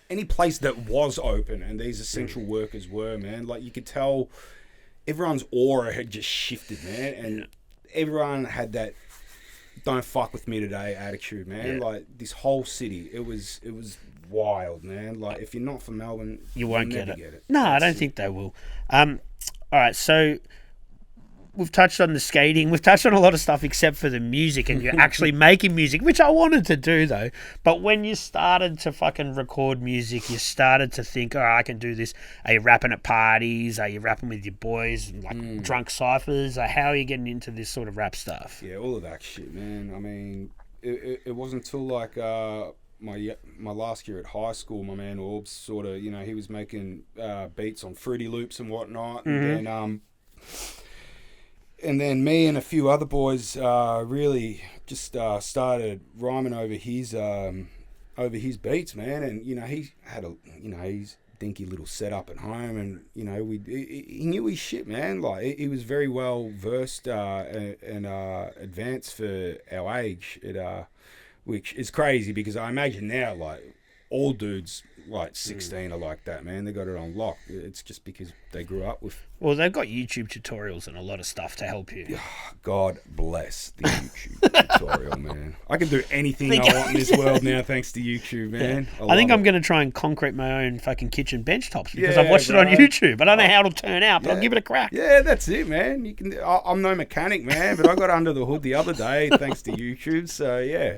any place that was open and these essential workers were, man. Like, you could tell everyone's aura had just shifted, man. And everyone had that don't fuck with me today attitude, man. Like, this whole city, it was wild, man. Like, if you're not from Melbourne, you won't get it. No, I don't think they will. All right, so we've touched on the skating. We've touched on a lot of stuff except for the music, and you're actually making music, which I wanted to do, though. But when you started to fucking record music, you started to think, oh, I can do this. Are you rapping at parties? Are you rapping with your boys, like drunk ciphers? How are you getting into this sort of rap stuff? Yeah, all of that shit, man. I mean, it wasn't until, like, my last year at high school, my man Orbs sort of, you know, he was making beats on Fruity Loops and whatnot, and then me and a few other boys really just started rhyming over his beats, man. And, you know, he had his dinky little setup at home, and, you know, he knew his shit, man. Like, he was very well versed and advanced for our age, which is crazy because I imagine now, like, all dudes like 16 are like that, man. They got it on lock. It's just because they grew up with... Well, they've got YouTube tutorials and a lot of stuff to help you. God bless the YouTube tutorial, man. I can do anything I want in this world now thanks to YouTube, man. Yeah. I think I'm going to try and concrete my own fucking kitchen bench tops because I've watched it on YouTube. I don't know how it'll turn out, but I'll give it a crack. Yeah, that's it, man. You can. I'm no mechanic, man, but I got under the hood the other day thanks to YouTube. So, yeah.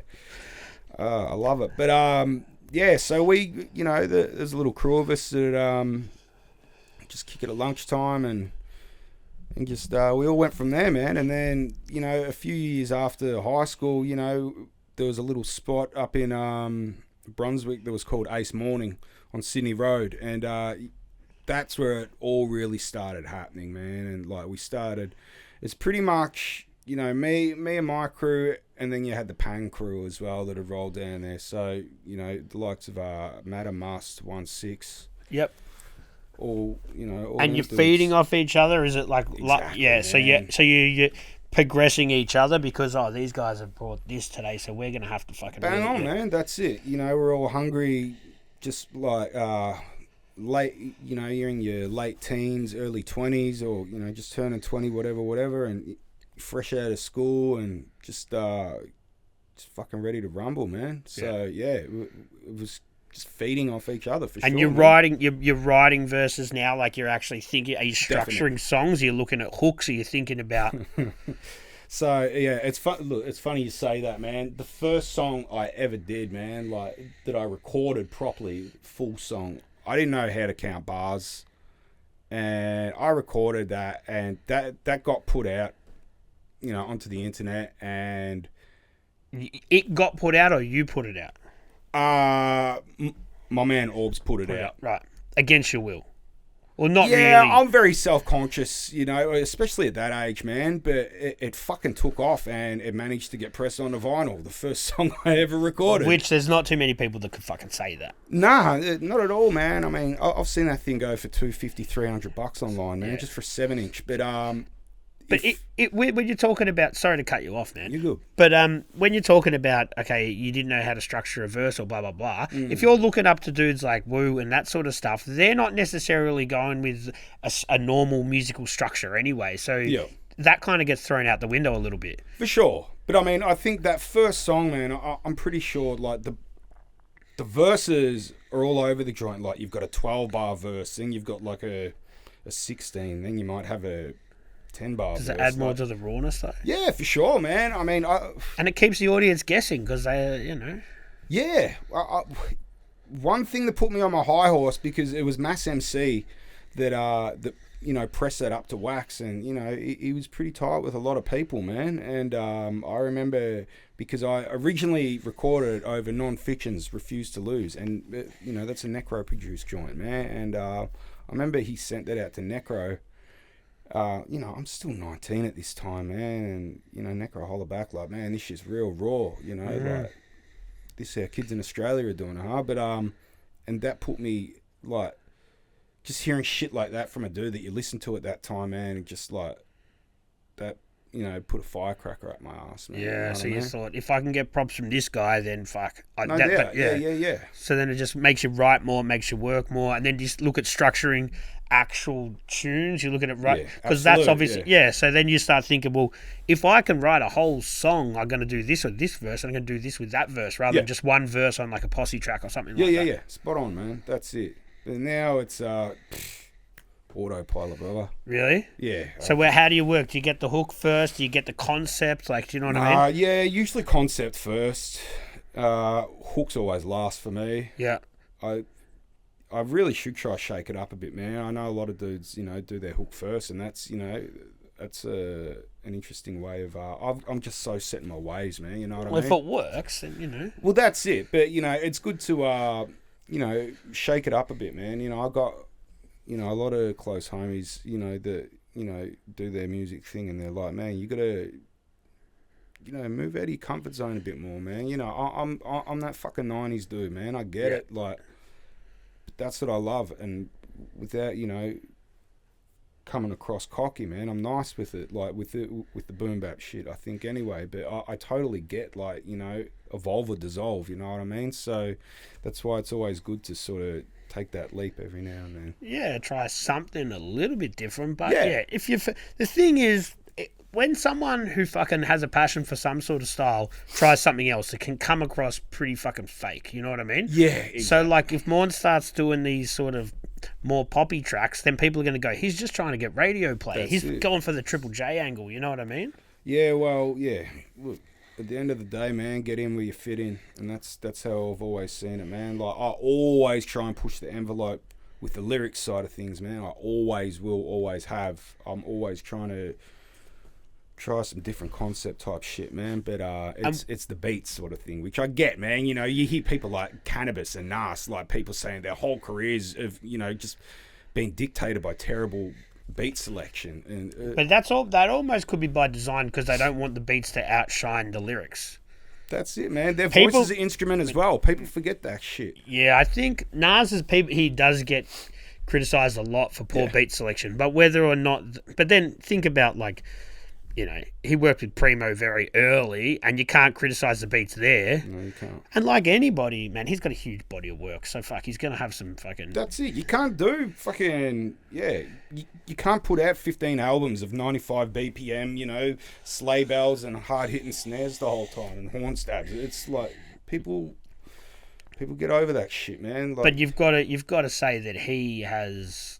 I love it. But... yeah, so we, you know, there's a little crew of us that, just kick it at lunchtime and just we all went from there, man. And then, you know, a few years after high school, you know, there was a little spot up in Brunswick that was called Ace Morning on Sydney Road, and that's where it all really started happening, man. And like we started, it's pretty much, you know, me and my crew, and then you had the Pang crew as well that had rolled down there. So, you know, the likes of Matter Must 1-6. Yep. All, you know, all and you're dudes. feeding off each other. Is it like Exactly, yeah? man. So you're progressing each other because these guys have brought this today, so we're gonna have to fucking Bang really on, man. That's it. You know, we're all hungry. Just like late, you know, you're in your late teens, early 20s, or you know, just turning 20, whatever, and fresh out of school and just fucking ready to rumble, man. So yeah, it was just feeding off each other for sure. And you're writing verses now, like you're actually thinking. Are you structuring Definitely. songs? Are you looking at hooks? Are you thinking about? So yeah, it's fun. Look, it's funny you say that, man. The first song I ever did, man, like that I recorded properly, full song. I didn't know how to count bars, and I recorded that, and that got put out, you know, onto the internet, and It got put out, or you put it out? My man Orbs put it out. Right, against your will. Well, not Yeah, really. I'm very self-conscious, you know, especially at that age, man. But it fucking took off, and it managed to get pressed onto vinyl. The first song I ever recorded. Which there's not too many people that could fucking say that. Nah, not at all, man. I mean, I've seen that thing go for $250, $300 online, man, just for a 7-inch. But But when you're talking about, sorry to cut you off, man. you're good. But when you're talking about, okay, you didn't know how to structure a verse or blah, blah, blah, if you're looking up to dudes like Wu and that sort of stuff, they're not necessarily going with a normal musical structure anyway. So that kind of gets thrown out the window a little bit. For sure. But I mean, I think that first song, man, I'm pretty sure, like, the verses are all over the joint. Like, you've got a 12-bar verse, then you've got, like, a 16, then you might have a 10-bar verse. Does it add more to the rawness, though? Yeah, for sure, man. I mean, and it keeps the audience guessing because they, you know. Yeah. One thing that put me on my high horse, because it was Mass MC that you know, pressed that up to wax, and you know, he was pretty tight with a lot of people, man. And I remember, because I originally recorded over Non-Fiction's Refuse to Lose, and you know, that's a Necro produced joint, man. And I remember he sent that out to Necro. You know, I'm still 19 at this time, man, and you know, Necro holler back like, man, this shit's real raw, you know, like this how kids in Australia are doing it, huh? But and that put me, like, just hearing shit like that from a dude that you listened to at that time, man, and just like that, you know, put a firecracker up my ass, man. Yeah, you know so what I you mean? thought, if I can get props from this guy, then fuck. No doubt. Yeah. So then it just makes you write more, makes you work more, and then just look at structuring actual tunes. You're looking at because that's obviously So then you start thinking, well, if I can write a whole song, I'm going to do this with this verse, and I'm going to do this with that verse, rather than just one verse on like a posse track or something like that. Yeah. Spot on, man. That's it. But now it's autopilot, brother. Really? Yeah. So how do you work? Do you get the hook first? Do you get the concept? Like, do you know what I mean? Yeah, usually concept first. Hooks always last for me. Yeah. I really should try to shake it up a bit, man. I know a lot of dudes, you know, do their hook first, and that's, you know, that's an interesting way of. I'm just so set in my ways, man. You know what I mean? If it works, then you know. Well, that's it. But you know, it's good to you know, shake it up a bit, man. You know, I got, you know, a lot of close homies, you know, that, you know, do their music thing, and they're like, man, you gotta, you know, move out of your comfort zone a bit more, man. You know, I'm that fucking 90s dude, man. I get it, like. That's what I love, and without, you know, coming across cocky, man, I'm nice with it, like with the boom bap shit, I think, anyway. But I totally get, like, you know, evolve or dissolve, you know what I mean? So that's why it's always good to sort of take that leap every now and then. Yeah, try something a little bit different, but if you, the thing is, when someone who fucking has a passion for some sort of style tries something else, it can come across pretty fucking fake. You know what I mean? Yeah. Exactly. So, like, if Maundz starts doing these sort of more poppy tracks, then people are going to go, he's just trying to get radio play. He's going for the Triple J angle. You know what I mean? Yeah, well, yeah. Look, at the end of the day, man, get in where you fit in. And that's how I've always seen it, man. Like, I always try and push the envelope with the lyrics side of things, man. I always will, always have. I'm always trying to try some different concept type shit, man. But it's the beats sort of thing, which I get, man. You know, you hear people like Cannabis and Nas, like people saying their whole careers have, you know, just been dictated by terrible beat selection. And but that's all. That almost could be by design because they don't want the beats to outshine the lyrics. That's it, man. Their voice is an instrument as well. People forget that shit. Yeah, I think Nas's people, he does get criticised a lot for poor beat selection, but whether or not, but then think about like, you know, he worked with Primo very early, and you can't criticise the beats there. No, you can't. And like anybody, man, he's got a huge body of work, so fuck, he's gonna have some fucking. That's it. You can't do fucking You can't put out 15 albums of 95 BPM, you know, sleigh bells and hard hitting snares the whole time and horn stabs. It's like people get over that shit, man. Like, but you've got to say that he has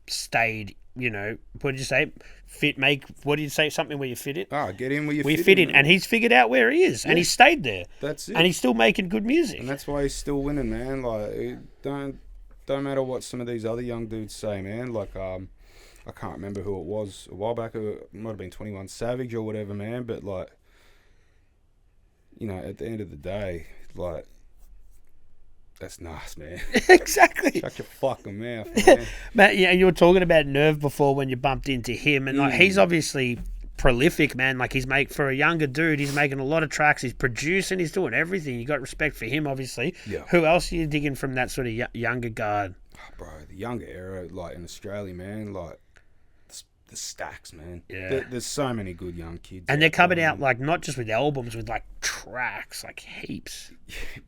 stayed. You know, what did you say? What did you say? Something where you fit it? Get in where you fit in. And he's figured out where he is, and he's stayed there. That's it. And he's still making good music. And that's why he's still winning, man. Like, it don't matter what some of these other young dudes say, man. Like, I can't remember who it was a while back. It might have been 21 Savage or whatever, man. But, like, you know, at the end of the day, like, that's nice, man. Exactly. Shut your fucking mouth, man. But yeah, you were talking about Nerve before when you bumped into him, and like he's obviously prolific, man. Like for a younger dude, he's making a lot of tracks. He's producing. He's doing everything. You got respect for him, obviously. Yeah. Who else are you digging from that sort of younger guard? Oh, bro, the younger era, like in Australia, man, like the stacks, man. Yeah. There's so many good young kids. And they're coming out like not just with albums, with like tracks, like heaps.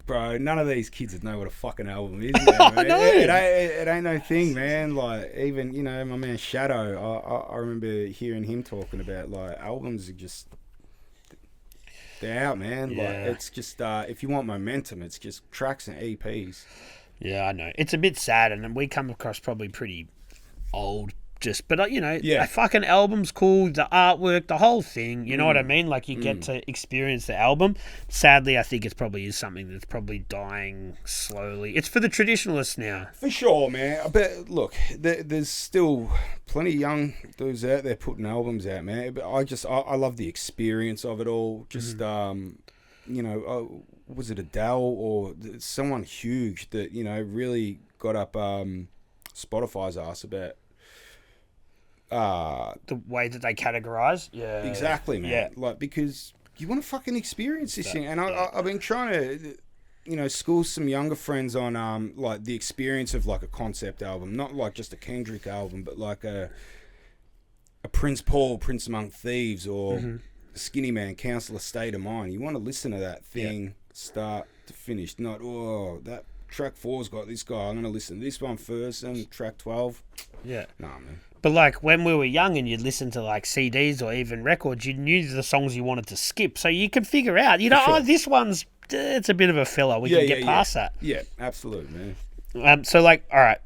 Bro, none of these kids would know what a fucking album is. Man. It ain't no thing, man. Like, even, you know, my man Shadow, I remember hearing him talking about, like, albums are just, they're out, man. Yeah. Like, it's just, if you want momentum, it's just tracks and EPs. Yeah, I know. It's a bit sad, and we come across probably pretty old. But you know, a fucking album's cool, the artwork, the whole thing, you know what I mean? Like, you get to experience the album. Sadly, I think it probably is something that's probably dying slowly. It's for the traditionalists now. For sure, man. But look, there's still plenty of young dudes out there putting albums out, man. But I love the experience of it all. Just, you know, was it Adele or someone huge that, you know, really got up Spotify's ass about the way that they categorize, exactly, man. Like, because you want to fucking experience this thing, and I've been trying to, you know, school some younger friends on like the experience of like a concept album, not like just a Kendrick album, but like a Prince Paul, Prince Among Thieves, or Skinny Man, Council State of Mind. You want to listen to that thing start to finish, not that track 4's got this guy, I'm gonna listen to this one first, and track 12. Nah, man. But like when we were young and you'd listen to like CDs or even records, you knew the songs you wanted to skip, so you could figure out, you know, this one's, it's a bit of a filler. We can get past that. Yeah, absolutely, man. So like, all right,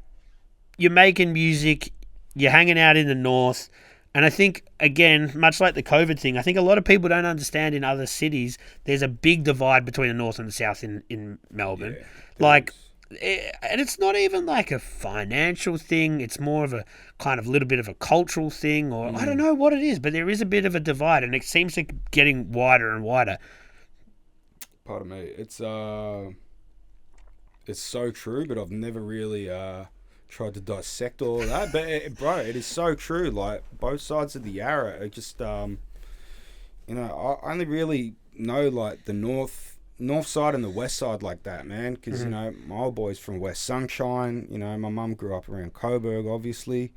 you're making music, you're hanging out in the north, and I think, again, much like the COVID thing, I think a lot of people don't understand in other cities, there's a big divide between the north and the south in Melbourne. And it's not even like a financial thing. It's more of a kind of little bit of a cultural thing, or I don't know what it is, but there is a bit of a divide, and it seems to be getting wider and wider. Pardon me. It's so true, but I've never really tried to dissect all of that. But bro, it is so true. Like, both sides of the Yarra are just, you know, I only really know like the north side and the west side like that, man, because you know, my old boy's from West Sunshine, you know, my mum grew up around Coburg, obviously,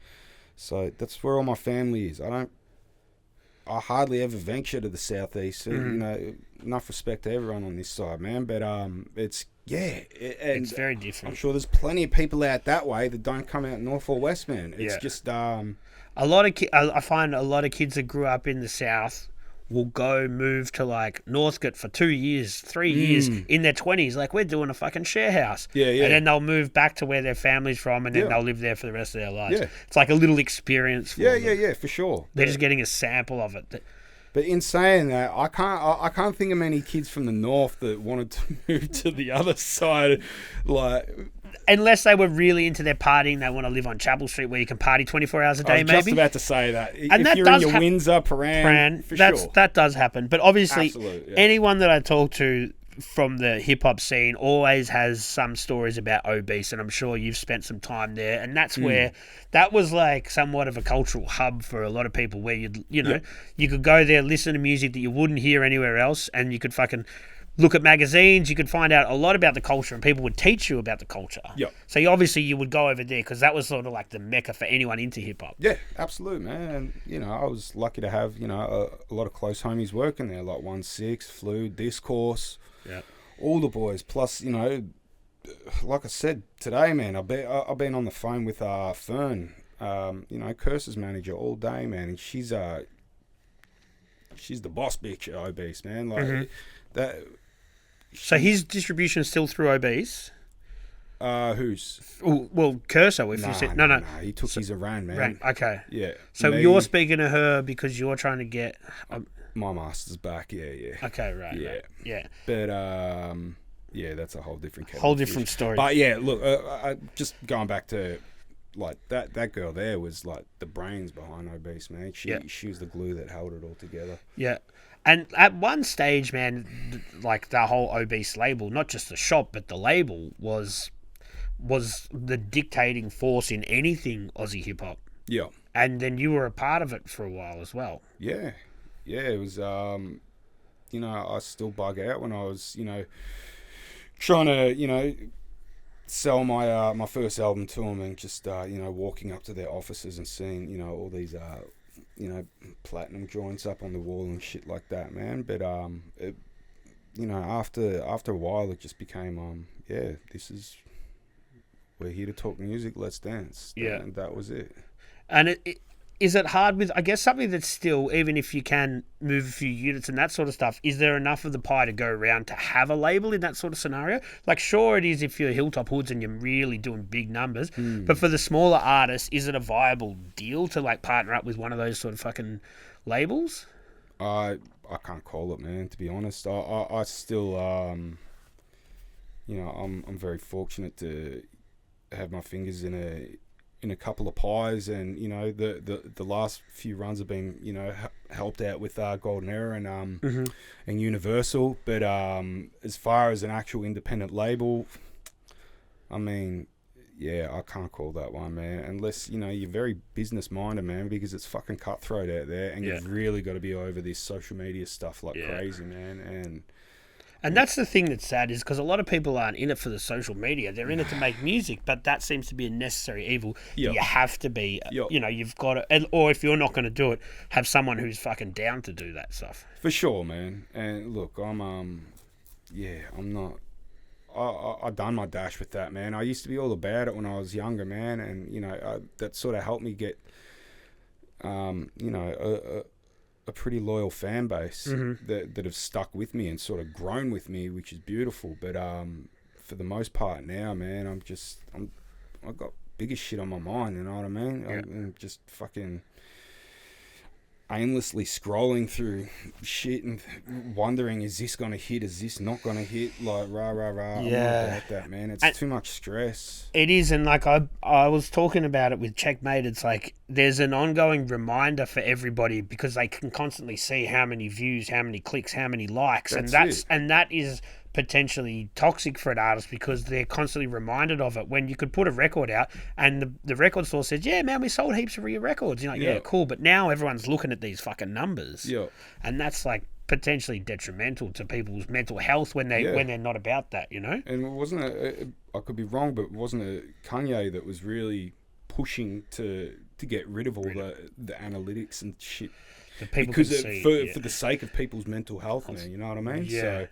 so that's where all my family is. I hardly ever venture to the southeast, so, you know, enough respect to everyone on this side, man, but it's it's very different. I'm sure there's plenty of people out that way that don't come out north or west, man. It's just a lot of I find a lot of kids that grew up in the south will go move to like Northcote for 2 years, 3 years in their 20s. Like, we're doing a fucking share house. Yeah. And then they'll move back to where their family's from, and then they'll live there for the rest of their lives. Yeah. It's like a little experience for them. Yeah, for sure. They're just getting a sample of it. But in saying that, I can't think of many kids from the north that wanted to move to the other side. Like, unless they were really into their partying, they want to live on Chapel Street where you can party 24 hours a day, I was maybe. just about to say that. And if that you're in does your Windsor, Paran, for sure. That does happen. But obviously, Absolute, yeah. anyone that I talk to from the hip-hop scene always has some stories about obese, and I'm sure you've spent some time there, and that's where that was like somewhat of a cultural hub for a lot of people where you could go there, listen to music that you wouldn't hear anywhere else, and you could fucking look at magazines, you could find out a lot about the culture, and people would teach you about the culture. Yep. So you would go over there because that was sort of like the mecca for anyone into hip-hop. Yeah, absolutely, man. And, I was lucky to have, a lot of close homies working there, like 1-6, Flu, Discourse, all the boys. Plus, like I said today, man, I've been on the phone with Fern, Curse's manager all day, man, and she's the boss bitch at Obese, man. Like that. So his distribution is still through Obese? Who's? Well, Curso, if you said... No. He took his Iran, man. Okay. Yeah. So you're speaking to her because you're trying to get... my master's back, yeah. Okay, right. Yeah. But, yeah, that's a whole different kettle. Whole different story. But, yeah, look, just going back to, like, that girl there was, like, the brains behind Obese, man. She was the glue that held it all together. Yeah. And at one stage, man, like, the whole Obese label, not just the shop, but the label was the dictating force in anything Aussie hip-hop. Yeah. And then you were a part of it for a while as well. Yeah, it was, I still bug out when I was, trying to, sell my my first album to them and just, walking up to their offices and seeing, all these, platinum joints up on the wall and shit like that, man. But, after a while, it just became, we're here to talk music, let's dance. Yeah. And that was it. And is it hard with, I guess, something that's still, even if you can move a few units and that sort of stuff, is there enough of the pie to go around to have a label in that sort of scenario? Like, sure, it is if you're Hilltop Hoods and you're really doing big numbers, but for the smaller artists, is it a viable deal to, like, partner up with one of those sort of fucking labels? I can't call it, man, to be honest. I still, I'm very fortunate to have my fingers in a couple of pies, and the last few runs have been helped out with Golden Era and Universal. But as far as an actual independent label, I mean, I can't call that one, man, unless you're very business minded, man, because it's fucking cutthroat out there, and you've really got to be over this social media stuff like crazy, man. And that's the thing that's sad, is because a lot of people aren't in it for the social media. They're in it to make music, but that seems to be a necessary evil. Yep. You have to be, Yep. You've got to, or if you're not going to do it, have someone who's fucking down to do that stuff. For sure, man. And look, I'm not. I done my dash with that, man. I used to be all about it when I was younger, man, and that sort of helped me get, a pretty loyal fan base that have stuck with me and sort of grown with me, which is beautiful. But for the most part now, man, I've got bigger shit on my mind. You know what I mean? Yeah. I'm just fucking aimlessly scrolling through shit and wondering, is this gonna hit? Is this not gonna hit? Like rah. I'm not about that, man. It's too much stress. It is, and like I was talking about it with Checkmate. It's like there's an ongoing reminder for everybody, because they can constantly see how many views, how many clicks, how many likes, and that is potentially toxic for an artist, because they're constantly reminded of it. When you could put a record out and the record store says, yeah, man, we sold heaps of your records. You're like, yeah, cool. But now everyone's looking at these fucking numbers. Yeah. And that's like potentially detrimental to people's mental health when they're not about that, And wasn't it, I could be wrong, but wasn't it Kanye that was really pushing to get rid of all the analytics and shit? Because for the sake of people's mental health, man, you know what I mean? Yeah. So,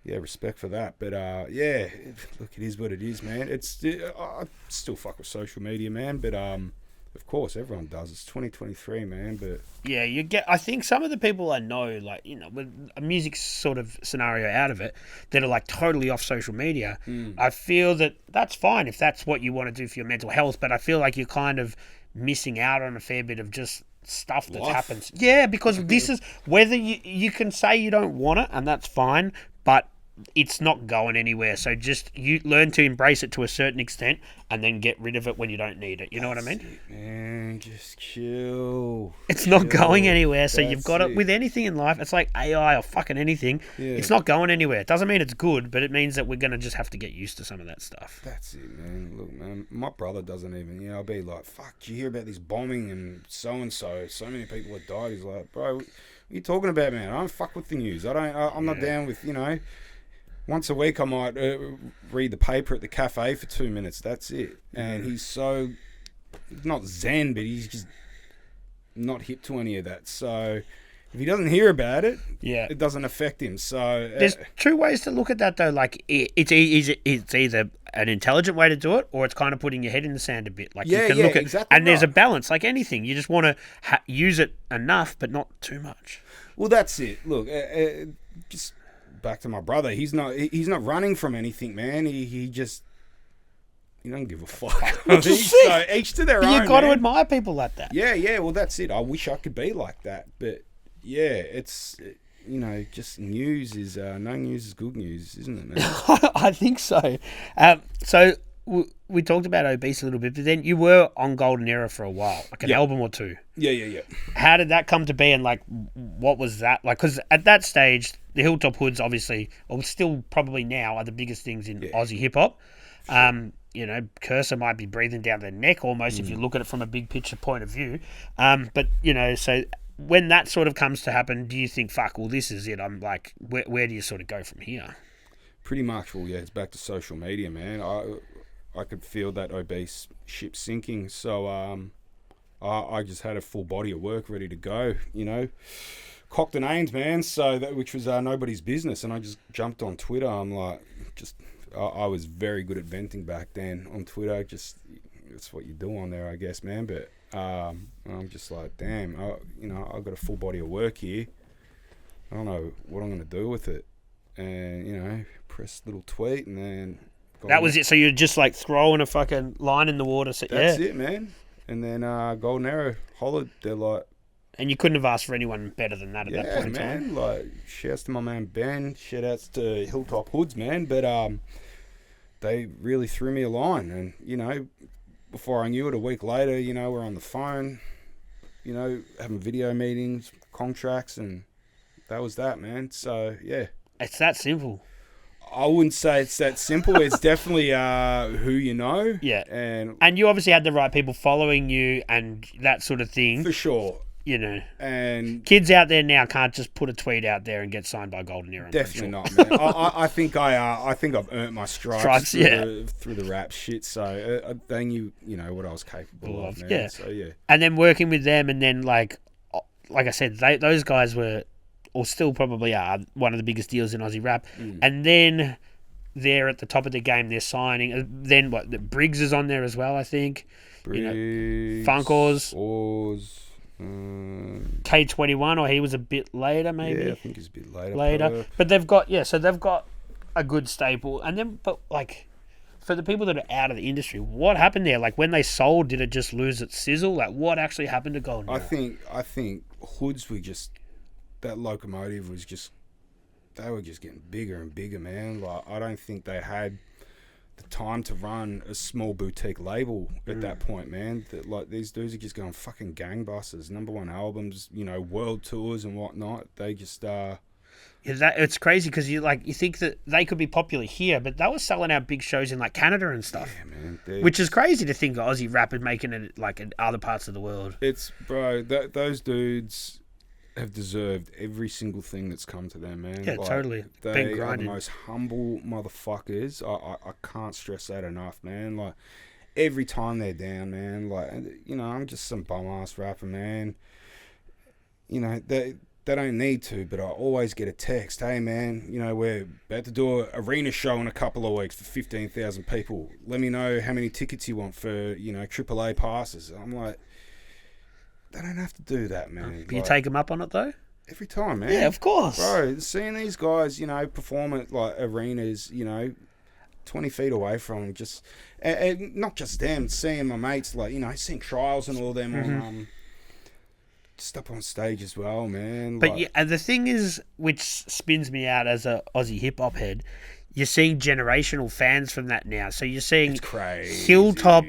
yeah, respect for that. But, look, it is what it is, man. I still fuck with social media, man. But, of course, everyone does. It's 2023, man. But yeah, I think some of the people I know, like, with a music sort of scenario out of it, that are like totally off social media, I feel that that's fine if that's what you want to do for your mental health. But I feel like you're kind of missing out on a fair bit of just stuff that happens. Yeah, because this is, whether you can say you don't want it, and that's fine, but it's not going anywhere. So just you learn to embrace it to a certain extent, and then get rid of it when you don't need it. You know what I mean? It, man, just chill. It's not going anywhere. So you've That's got it it. with anything in life. It's like AI or fucking anything. Yeah. It's not going anywhere. It doesn't mean it's good, but it means that we're gonna just have to get used to some of that stuff. That's it, man. Look, man, my brother doesn't even, I'll be like, fuck, did you hear about this bombing and so many people have died. He's like, bro, what are you talking about, man? I don't fuck with the news. I'm not down with, once a week I might read the paper at the cafe for 2 minutes. That's it. And he's so, not zen, but he's just not hip to any of that. So if he doesn't hear about it, it doesn't affect him. So there's two ways to look at that, though. Like it's either an intelligent way to do it, or it's kind of putting your head in the sand a bit. Like you can look at, exactly. And there's a balance, like anything. You just want to use it enough, but not too much. Well, that's it. Look, just back to my brother. He's not running from anything, man. He just. He don't give a fuck. So each to their own. You got to man. admire people like that. Yeah. Well, that's it. I wish I could be like that, but yeah, it's just news is no news is good news, isn't it, man? I think so. So we talked about obese a little bit, but then you were on Golden Era for a while, like an album or two. Yeah. How did that come to be, and like, what was that like? Because at that stage, the Hilltop Hoods, obviously, or still probably now, are the biggest things in Aussie hip hop. Cursor might be breathing down their neck almost if you look at it from a big picture point of view. But so when that sort of comes to happen, do you think, fuck, well, this is it? I'm like, where do you sort of go from here? Pretty much, well, it's back to social media, man. I could feel that obese ship sinking, so I just had a full body of work ready to go, cocked and aimed, man. So which was nobody's business, and I just jumped on Twitter. I'm like, I was very good at venting back then on Twitter. Just that's what you do on there, I guess, man. But I'm just like, damn, I've got a full body of work here. I don't know what I'm gonna do with it, and press little tweet, and then that was it. So you're just like throwing a fucking line in the water. So, that's it, man. And then Golden Arrow hollered. They're like. And you couldn't have asked for anyone better than that at that point in time. Man. Like, shouts to my man Ben. Shout outs to Hilltop Hoods, man. But they really threw me a line. And, before I knew it, a week later, we're on the phone, having video meetings, contracts, and that was that, man. So, yeah. It's that simple. I wouldn't say it's that simple. It's definitely who you know. Yeah. And you obviously had the right people following you and that sort of thing. For sure. And kids out there now can't just put a tweet out there and get signed by Golden Era. Definitely not, man. I think I've earned my stripes through the rap shit. So they knew, what I was capable of, man. Yeah. So yeah. And then working with them, and then like I said, those guys were, or still probably are, one of the biggest deals in Aussie rap. And then they're at the top of the game. They're signing. Then Briggs is on there as well, I think. Briggs, Funkors. Oz. K21, or he was a bit later, maybe. Yeah, I think he's a bit later. But they've got they've got a good staple. And then, but like, for the people that are out of the industry, what happened there? Like, when they sold, did it just lose its sizzle? Like, what actually happened to Golden Era? I think Hoods were just, that locomotive was just, they were just getting bigger and bigger, man. Like, I don't think they had the time to run a small boutique label at that point, man. That, like, these dudes are just going fucking gangbusters, #1 albums, world tours and whatnot. They just it's crazy because you think that they could be popular here, but they were selling out big shows in like Canada and stuff. Yeah, man. Which is crazy to think Aussie rap is making it like in other parts of the world. It's, bro, those dudes have deserved every single thing that's come to them, man. Yeah, totally. They are the most humble motherfuckers. I can't stress that enough, man. Like, every time they're down, man, like, I'm just some bum-ass rapper, man. They don't need to, but I always get a text, hey, man, we're about to do an arena show in a couple of weeks for 15,000 people. Let me know how many tickets you want for, AAA passes. I'm like, they don't have to do that, man. But you take them up on it, though? Every time, man. Yeah, of course. Bro, seeing these guys, perform at, like, arenas, 20 feet away from them, just... And not just them, seeing my mates, like, seeing Trials and all them on just up on stage as well, man. But yeah, and the thing is, which spins me out as a Aussie hip hop head, you're seeing generational fans from that now. So you're seeing it's crazy. Hilltop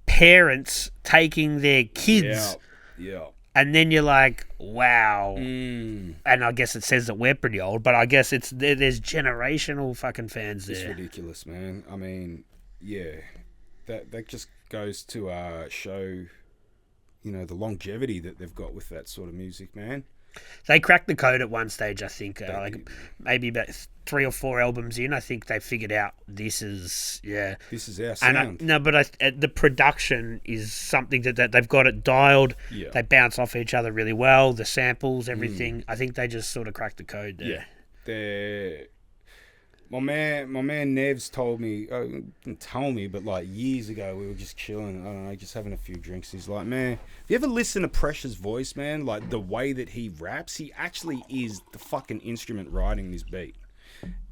parents taking their kids, yeah. And then you're like, wow. And I guess it says that we're pretty old, but I guess there's generational fucking fans there. It's ridiculous, man. I mean, yeah, that just goes to show, the longevity that they've got with that sort of music, man. They cracked the code at one stage, I think. Maybe about 3 or 4 albums in, I think they figured out this is our sound. The production is something that they've got it dialed. Yeah. They bounce off each other really well. The samples, everything. I think they just sort of cracked the code there. Yeah. My man Nev's told me, didn't tell me, but like years ago we were just chilling, I don't know, just having a few drinks. He's like, man, have you ever listened to Pressure's voice, man? Like the way that he raps, he actually is the fucking instrument writing this beat.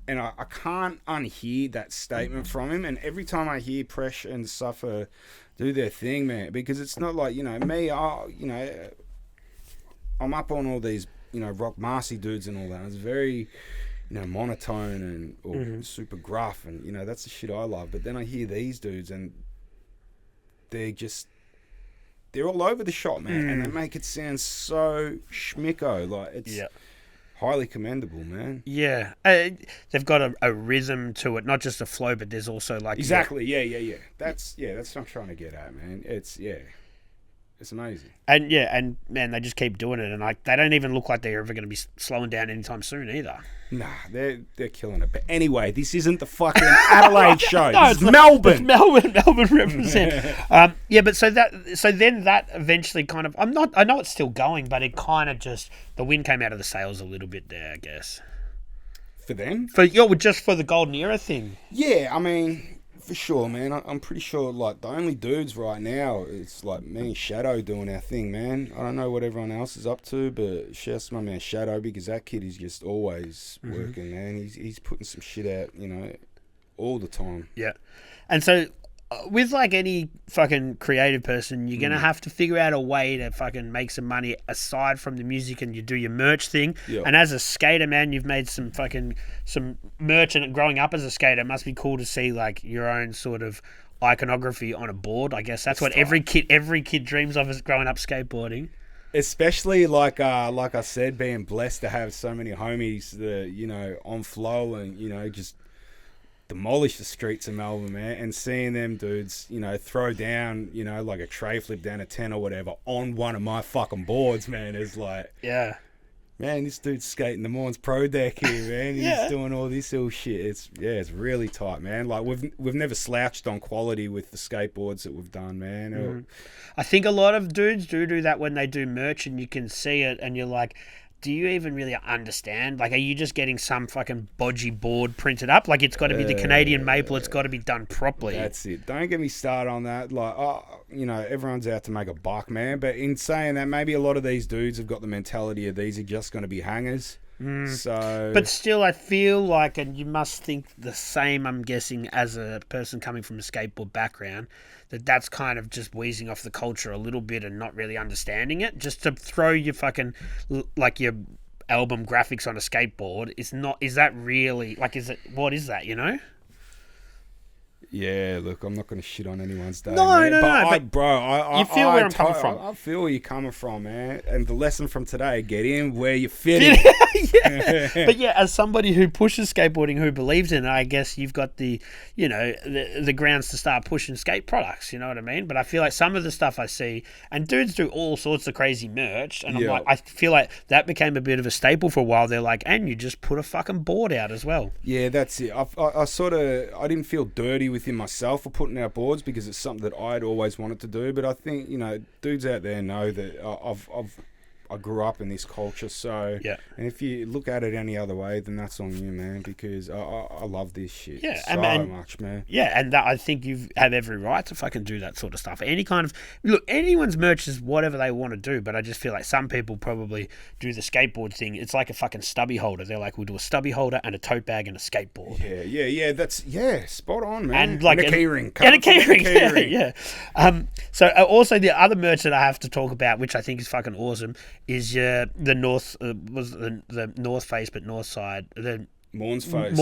And I can't unhear that statement from him. And every time I hear Pressure and Suffer do their thing, man, because it's not like, me, I'm up on all these, Rock Marcy dudes and all that. It's very... monotone and super gruff, and that's the shit I love. But then I hear these dudes, and they're all over the shop, man, and they make it sound so schmicko. Like it's highly commendable, man. Yeah, they've got a rhythm to it, not just a flow, but there's also like exactly, yeah. That's what I'm trying to get at, man. It's amazing. And man, they just keep doing it, and they don't even look like they're ever going to be slowing down anytime soon either. Nah, they're killing it. But anyway, this isn't the fucking Adelaide show. No, it's Melbourne. Melbourne represent. But so then that eventually kind of I know it's still going, but it kind of just the wind came out of the sails a little bit there, I guess. For them? Just for the golden era thing. Yeah, I mean. For sure, man. I'm pretty sure, like, the only dudes right now, it's like me and Shadow doing our thing, man. I don't know what everyone else is up to, but shouts to my man Shadow, because that kid is just always working, man. He's putting some shit out, all the time. Yeah. And so, with, like, any fucking creative person, you're going to have to figure out a way to fucking make some money aside from the music, and you do your merch thing. Yep. And as a skater, man, you've made some merch, and growing up as a skater, it must be cool to see, like, your own sort of iconography on a board. I guess that's what every kid dreams of is growing up skateboarding. Especially, like I said, being blessed to have so many homies that, on flow and, just demolish the streets of Melbourne, man, and seeing them dudes, throw down, like a tray flip down a 10 or whatever on one of my fucking boards, man, is like, yeah, man, this dude's skating the Maundz Pro Deck here, man. He's doing all this little shit. It's really tight, man. Like we've never slouched on quality with the skateboards that we've done, man. I think a lot of dudes do that when they do merch, and you can see it, and you're like, do you even really understand? Like, are you just getting some fucking bodgy board printed up? Like, it's got to be the Canadian maple. It's got to be done properly. That's it. Don't get me started on that. Like, everyone's out to make a buck, man. But in saying that, maybe a lot of these dudes have got the mentality of these are just going to be hangers. So, but still, I feel like, and you must think the same, I'm guessing, as a person coming from a skateboard background, that's kind of just wheezing off the culture a little bit and not really understanding it. Just to throw your fucking, like, your album graphics on a skateboard is that really, like, what is that, Yeah, look, I'm not going to shit on anyone's day. No, man. But you feel where I'm coming from. I feel where you're coming from, man. And the lesson from today: get in where you fit in. Yeah. But yeah, as somebody who pushes skateboarding, who believes in it, I guess you've got the grounds to start pushing skate products. You know what I mean? But I feel like some of the stuff I see, and dudes do all sorts of crazy merch, and I feel like that became a bit of a staple for a while. They're like, and you just put a fucking board out as well. Yeah, that's it. I didn't feel dirty within myself for putting out boards because it's something that I'd always wanted to do. But I think dudes out there know that I grew up in this culture, so Yeah. and if you look at it any other way, then that's on you, man, because I love this shit so much, man. Yeah, and that, I think you have every right to fucking do that sort of stuff. Any kind of look, anyone's merch is whatever they want to do, but I just feel like some people probably do the skateboard thing. It's like a fucking stubby holder. They're like, we'll do a stubby holder and a tote bag and a skateboard. Yeah. That's spot on, man. And like a keyring, and a keyring, yeah. So also the other merch that I have to talk about, which I think is fucking awesome, is the North was the North Face, but North Side the Maundz face.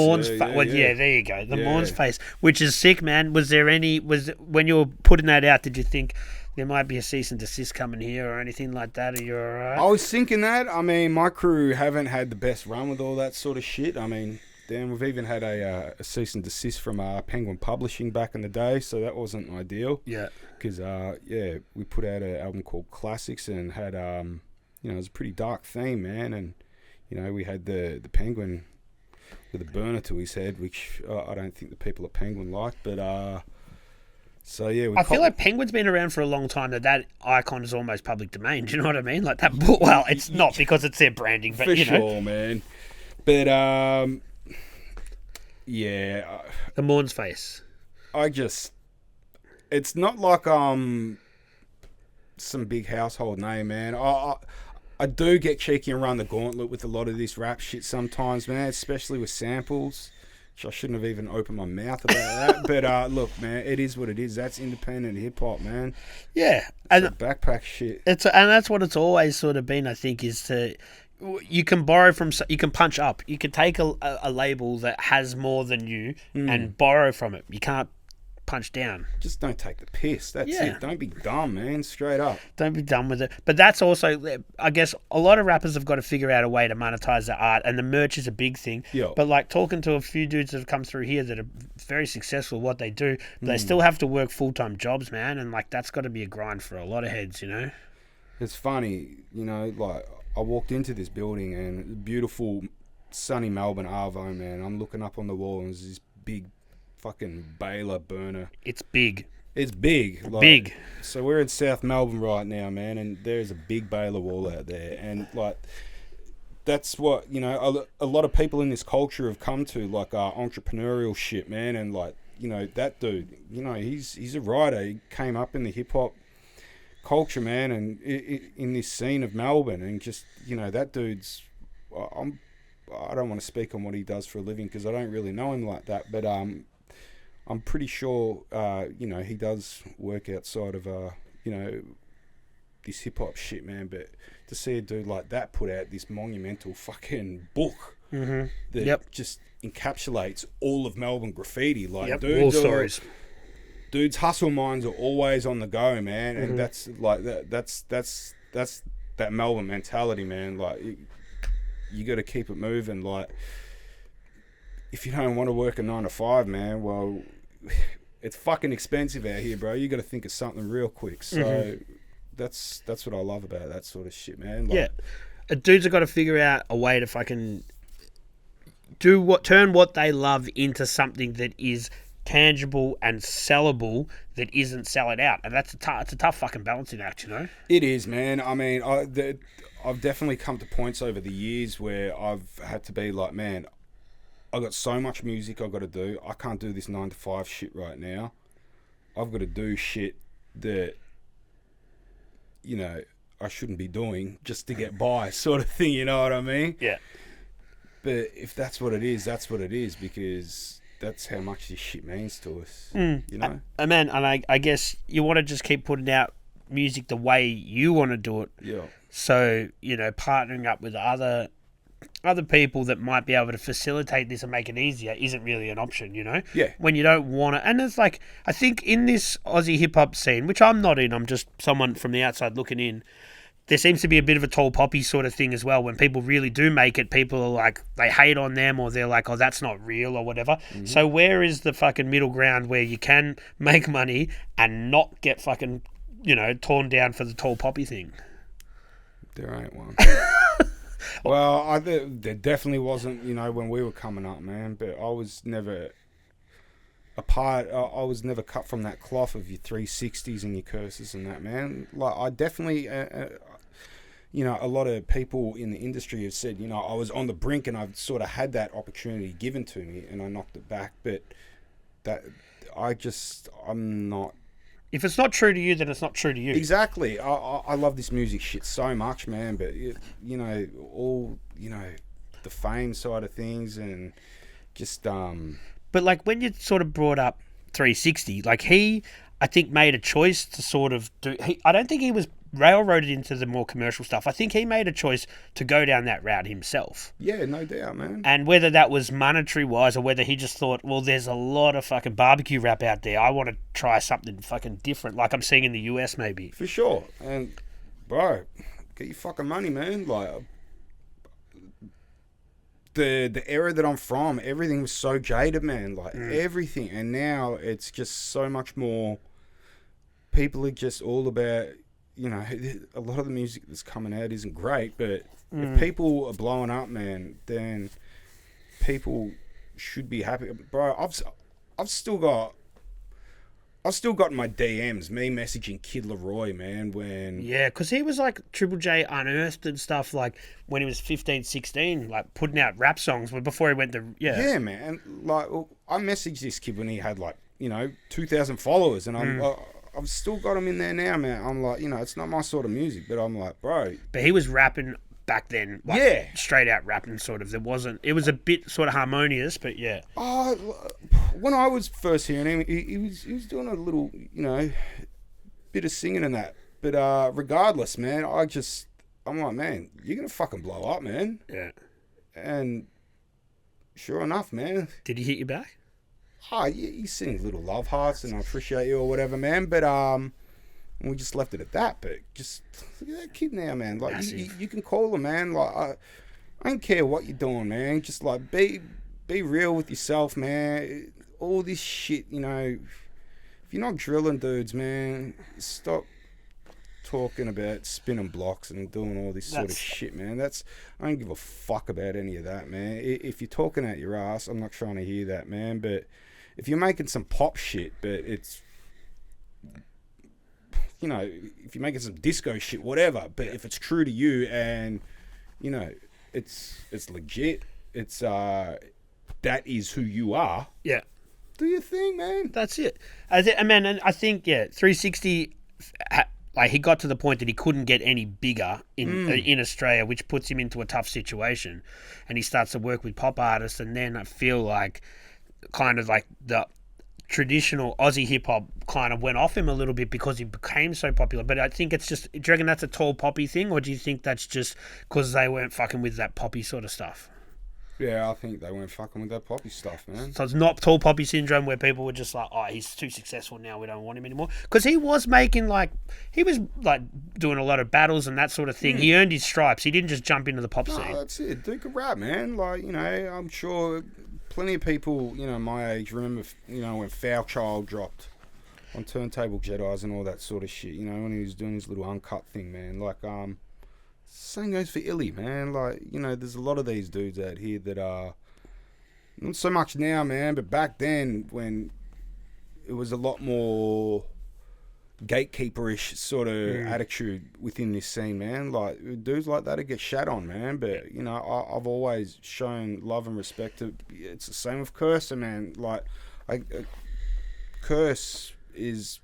There you go. The Maundz face, which is sick, man. Was when you were putting that out, did you think there might be a cease and desist coming here or anything like that? Are you alright? I was thinking that. I mean, my crew haven't had the best run with all that sort of shit. I mean, damn, we've even had a cease and desist from Penguin Publishing back in the day, so that wasn't ideal. Yeah. Because, we put out an album called Classics and had, it was a pretty dark theme, man. And, we had the Penguin with a burner to his head, which I don't think the people at Penguin liked. But, so, yeah. I feel like Penguin's been around for a long time, that icon is almost public domain. Do you know what I mean? Like that, well, it's not because it's their branding, but, for sure, man. But, yeah. The Maundz face. It's not like some big household name, man. I do get cheeky and run the gauntlet with a lot of this rap shit sometimes, man, especially with samples, which I shouldn't have even opened my mouth about that. But look, man, it is what it is. That's independent hip-hop, man. Yeah. It's backpack shit. And that's what it's always sort of been, I think, is to... You can borrow from... You can punch up. You can take a label that has more than you and borrow from it. You can't punch down. Just don't take the piss. That's it. Don't be dumb, man. Straight up. Don't be dumb with it. But that's also... I guess a lot of rappers have got to figure out a way to monetize their art, and the merch is a big thing. Yeah. But like talking to a few dudes that have come through here that are very successful at what they do, they still have to work full-time jobs, man, and like that's got to be a grind for a lot of heads, It's funny, like... I walked into this building and beautiful, sunny Melbourne Arvo, man. I'm looking up on the wall and there's this big fucking Baylor burner. It's big. It's big. Like, big. So we're in South Melbourne right now, man, and there's a big Baylor wall out there. And, like, that's what, a lot of people in this culture have come to, like, entrepreneurial shit, man. And, like, that dude, he's a writer. He came up in the hip-hop culture, man, and in this scene of Melbourne, and just that dude's I don't want to speak on what he does for a living because I don't really know him like that, but I'm pretty sure he does work outside of this hip hop shit, man. But to see a dude like that put out this monumental fucking book that just encapsulates all of Melbourne graffiti, like all stories. Dude's hustle minds are always on the go, man, and that's like that's that Melbourne mentality, man. Like you got to keep it moving. Like if you don't want to work a 9 to 5, man, well, it's fucking expensive out here, bro. You got to think of something real quick. So that's what I love about that sort of shit, man. Like, dudes have got to figure out a way to fucking turn what they love into something that is tangible and sellable that isn't sell it out, and it's a tough fucking balancing act, It is, man. I mean, I've definitely come to points over the years where I've had to be like, man, I got so much music I got to do. I can't do this 9 to 5 shit right now. I've got to do shit that I shouldn't be doing just to get by, sort of thing. You know what I mean? Yeah. But if that's what it is, that's what it is, because that's how much this shit means to us, man, and I guess you want to just keep putting out music the way you want to do it. Yeah. So, partnering up with other people that might be able to facilitate this and make it easier isn't really an option, Yeah. When you don't want to. And it's like, I think in this Aussie hip-hop scene, which I'm not in, I'm just someone from the outside looking in, there seems to be a bit of a tall poppy sort of thing as well. When people really do make it, people are like, they hate on them, or they're like, oh, that's not real or whatever. So where is the fucking middle ground where you can make money and not get fucking, torn down for the tall poppy thing? There ain't one. Well, there definitely wasn't, when we were coming up, man. But I was never I was never cut from that cloth of your 360s and your curses and that, man. Like, I definitely... you know, a lot of people in the industry have said, you know, I was on the brink and I've sort of had that opportunity given to me and I knocked it back. But that I'm not. If it's not true to you, then it's not true to you. Exactly. I love this music shit so much, man. But, you know, all, you know, the fame side of things and just... But, like, when you sort of brought up 360, like, he, I think, made a choice to sort of do... I don't think he was railroaded into the more commercial stuff. I think he made a choice to go down that route himself. Yeah, no doubt, man. And whether that was monetary-wise or whether he just thought, well, there's a lot of fucking barbecue rap out there. I want to try something fucking different, like I'm seeing in the US, maybe. For sure. And, bro, get your fucking money, man. Like, the era that I'm from, everything was so jaded, man. Like, everything. And now it's just so much more... People are just all about... You know, a lot of the music that's coming out isn't great, but if people are blowing up, man, then people should be happy. Bro, I've still got my DMs, me messaging Kid Leroy, man, when... Yeah, because he was like Triple J Unearthed and stuff, like when he was 15, 16, like putting out rap songs before he went to... Yeah, man. Like, I messaged this kid when he had, like, you know, 2,000 followers, and I've still got him in there now, man. I'm like, you know, it's not my sort of music, but I'm like, bro. But he was rapping back then, like, straight out rapping, sort of. It was a bit sort of harmonious, but yeah. When I was first hearing him, he was doing a little, you know, bit of singing and that. But regardless, man, I'm like, man, you're gonna fucking blow up, man. Yeah. And sure enough, man. Did he hit you back? You sing little love hearts and I appreciate you or whatever, man. But we just left it at that. But just look at that kid now, man. Like you can call him, man. Like I don't care what you're doing, man. Just like be real with yourself, man. All this shit, you know. If you're not drilling dudes, man, stop talking about spinning blocks and doing all this sort of shit, man. I don't give a fuck about any of that, man. If you're talking out your ass, I'm not trying to hear that, man. But if you're making some pop shit, but it's, you know, if you're making some disco shit, whatever, but if it's true to you and, you know, it's legit, it's, that is who you are. Yeah. Do your thing, man. That's it. I think, 360, like, he got to the point that he couldn't get any bigger in Australia, which puts him into a tough situation. And he starts to work with pop artists, and then I feel like kind of like the traditional Aussie hip-hop kind of went off him a little bit because he became so popular. But I think it's just... Do you reckon that's a tall poppy thing, or do you think that's just because they weren't fucking with that poppy sort of stuff? Yeah, I think they weren't fucking with that poppy stuff, man. So it's not tall poppy syndrome where people were just like, oh, he's too successful now, we don't want him anymore. Because he was making, like, he was, like, doing a lot of battles and that sort of thing. He earned his stripes. He didn't just jump into the pop scene. That's it. Duke of rap, man. Like, you know, I'm sure plenty of people, you know, my age remember, you know, when Foul Child dropped on Turntable Jedis and all that sort of shit, you know, when he was doing his little uncut thing, man. Like, same goes for Illy, man. Like, you know, there's a lot of these dudes out here that are not so much now, man, but back then when it was a lot more gatekeeperish sort of attitude within this scene, man. Like, dudes like that get shat on, man. But, you know, I've always shown love and respect to... It's the same with Cursor, man. Like, Curse is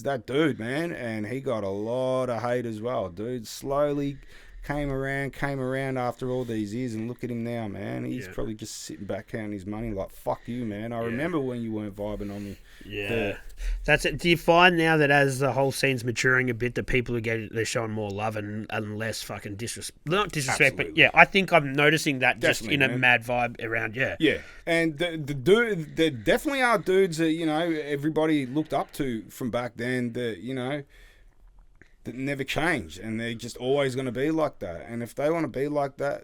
that dude, man, and he got a lot of hate as well. Dude slowly came around after all these years, and look at him now, man. He's probably just sitting back counting his money like, fuck you, man. I remember when you weren't vibing on me. Yeah. That's it. Do you find now that as the whole scene's maturing a bit, that people they're showing more love and less fucking not disrespect, Absolutely. but yeah, I think I'm noticing that Definitely, just in man. a mad vibe around, Yeah, and the dude, there definitely are dudes that, you know, everybody looked up to from back then that, you know, that never change, and they're just always going to be like that. And if they want to be like that,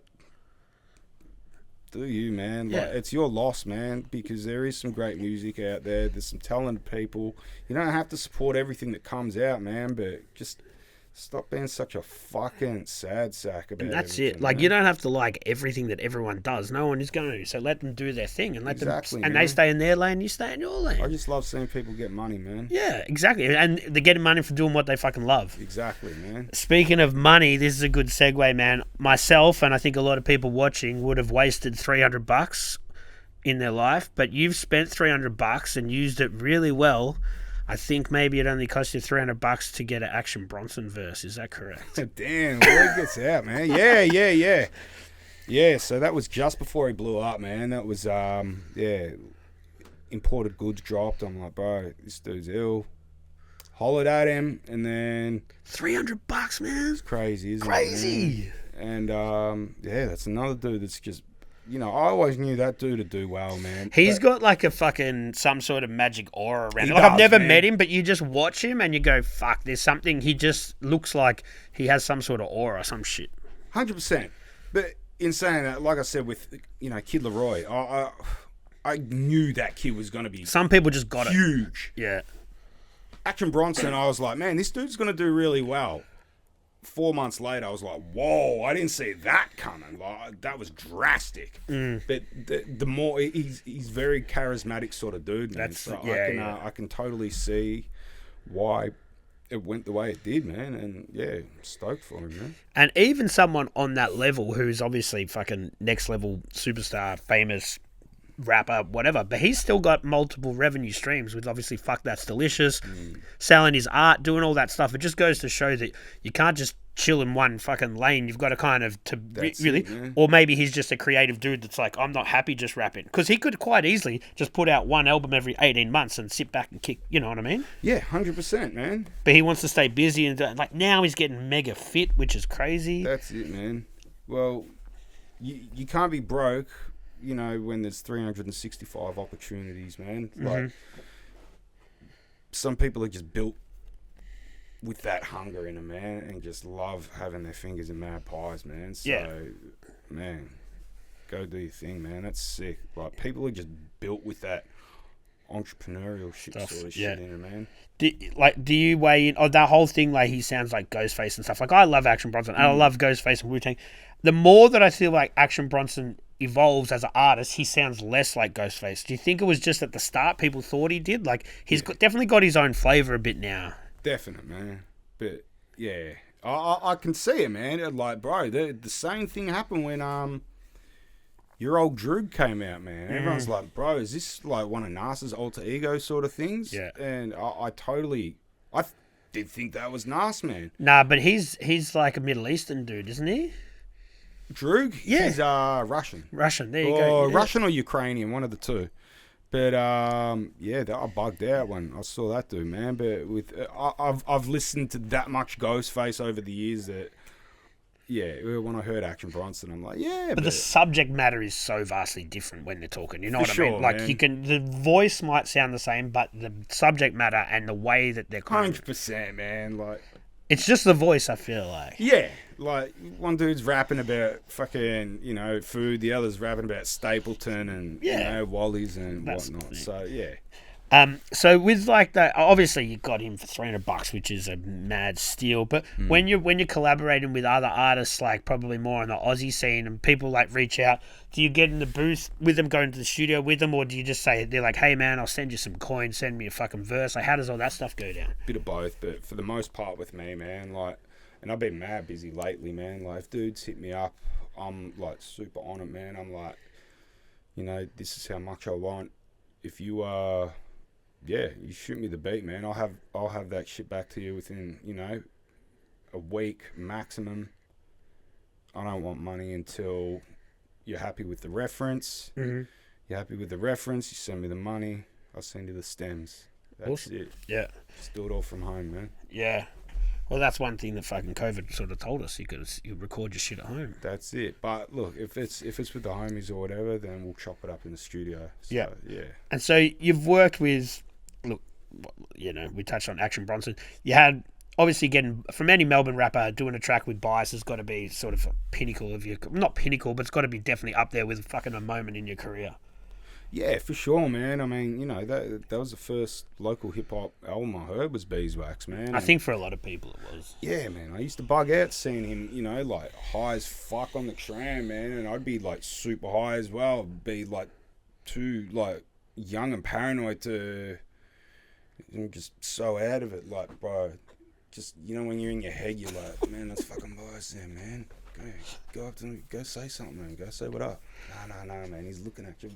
do you, man? Like, it's your loss, man, because there is some great music out there. There's some talented people. You don't have to support everything that comes out, man, but just Stop being such a fucking sad sack about it. And that's it. Like, you don't have to like everything that everyone does. No one is going to. So let them do their thing and let them. And they stay in their lane, you stay in your lane. I just love seeing people get money, man. Yeah, exactly. And they're getting money for doing what they fucking love. Exactly, man. Speaking of money, this is a good segue, man. Myself, and I think a lot of people watching, would have wasted $300 in their life, but you've spent $300 and used it really well. I think maybe it only cost you $300 to get an Action Bronson verse. Is that correct? Damn, word gets out, man. Yeah. Yeah, so that was just before he blew up, man. That was, imported goods dropped. I'm like, bro, this dude's ill. Hollered at him, and then... $300, man. It's crazy, isn't it? Crazy. And, that's another dude that's just... I always knew that dude would do well, man. He's got like a fucking some sort of magic aura around him. Does, I've never man. met him, but you just watch him and you go, fuck, there's something. He just looks like he has some sort of aura or some shit. 100%. But in saying that, like I said with, Kid Leroy, I knew that kid was going to be Some people just got huge. Yeah. Action Bronson, I was like, man, this dude's going to do really well. 4 months later, I was like, whoa, I didn't see that coming. Like, that was drastic. But the more, he's very charismatic sort of dude, man. I can totally see why it went the way it did, man. And, yeah, stoked for him, man. And even someone on that level who's obviously fucking next level superstar, famous rapper, whatever, but he's still got multiple revenue streams with obviously Fuck That's Delicious, selling his art, doing all that stuff. It just goes to show that you can't just chill in one fucking lane. You've got to kind of or maybe he's just a creative dude that's like, I'm not happy just rapping, because he could quite easily just put out one album every 18 months and sit back and kick, you know what I mean? Yeah, 100%, man. But he wants to stay busy, and like now he's getting mega fit, which is crazy. That's it, man. Well, you can't be broke, when there's 365 opportunities, man. Like, some people are just built with that hunger in them, man, and just love having their fingers in mad pies, man. So, man, go do your thing, man. That's sick. Like, people are just built with that entrepreneurial sort of shit in them, man. Do you weigh in? That whole thing, like, he sounds like Ghostface and stuff. Like, I love Action Bronson, and I love Ghostface and Wu-Tang. The more that I feel like Action Bronson evolves as an artist, he sounds less like Ghostface. Do you think it was just at the start people thought he did? Like, he's definitely got his own flavour a bit now. Definite, man. But, yeah, I can see it, man. Like, bro, the same thing happened when your old Droog came out, man. Everyone's like, bro, is this like one of Nas's alter ego sort of things? Yeah. And I did think that was Nas, man. Nah, but he's like a Middle Eastern dude, isn't he? Droog? Yeah. He's Russian. Russian, there you go. Yeah. Russian or Ukrainian, one of the two. But, I bugged out when I saw that dude, man. But I've listened to that much Ghostface over the years that, when I heard Action Bronson, I'm like, yeah. But the subject matter is so vastly different when they're talking. You know what I mean? Like, man. The voice might sound the same, but the subject matter and the way that they're 100%, man. Like, it's just the voice, I feel like. Yeah. Like, one dude's rapping about fucking, food. The other's rapping about Stapleton and, Wally's and whatnot. So, yeah. So with like that, obviously you got him for $300, which is a mad steal. But when you're collaborating with other artists, like probably more on the Aussie scene, and people like reach out, do you get in the booth with them, go into the studio with them, or do you just say, they're like, hey man, I'll send you some coins, send me a fucking verse? Like, how does all that stuff go down? Bit of both, but for the most part with me, man, like, and I've been mad busy lately, man. Like, if dudes hit me up, I'm like super on it, man. I'm like, this is how much I want. If you you shoot me the beat, man. I'll have that shit back to you within, a week maximum. I don't want money until you're happy with the reference. Mm-hmm. You're happy with the reference, you send me the money, I'll send you the stems. That's awesome. It. Yeah. Just do it all from home, man. Yeah. Well, that's one thing that fucking COVID sort of told us. You record your shit at home. That's it. But look, if it's with the homies or whatever, then we'll chop it up in the studio. So, yeah. And so you've worked with, look, we touched on Action Bronson. You had obviously getting from any Melbourne rapper doing a track with Bias has got to be sort of a pinnacle of your, not pinnacle, but it's got to be definitely up there with fucking a moment in your career. Yeah, for sure, man. I mean, that was the first local hip hop album I heard was Beeswax, man. I think for a lot of people it was. Yeah, man. I used to bug out seeing him, like high as fuck on the tram, man, and I'd be like super high as well. Be like too like young and paranoid to. I'm just so out of it, like, bro. Just when you're in your head, you're like, man, that's fucking boys there, man. Go up to him, go say something, man. Go say what up. Nah, man. He's looking at you.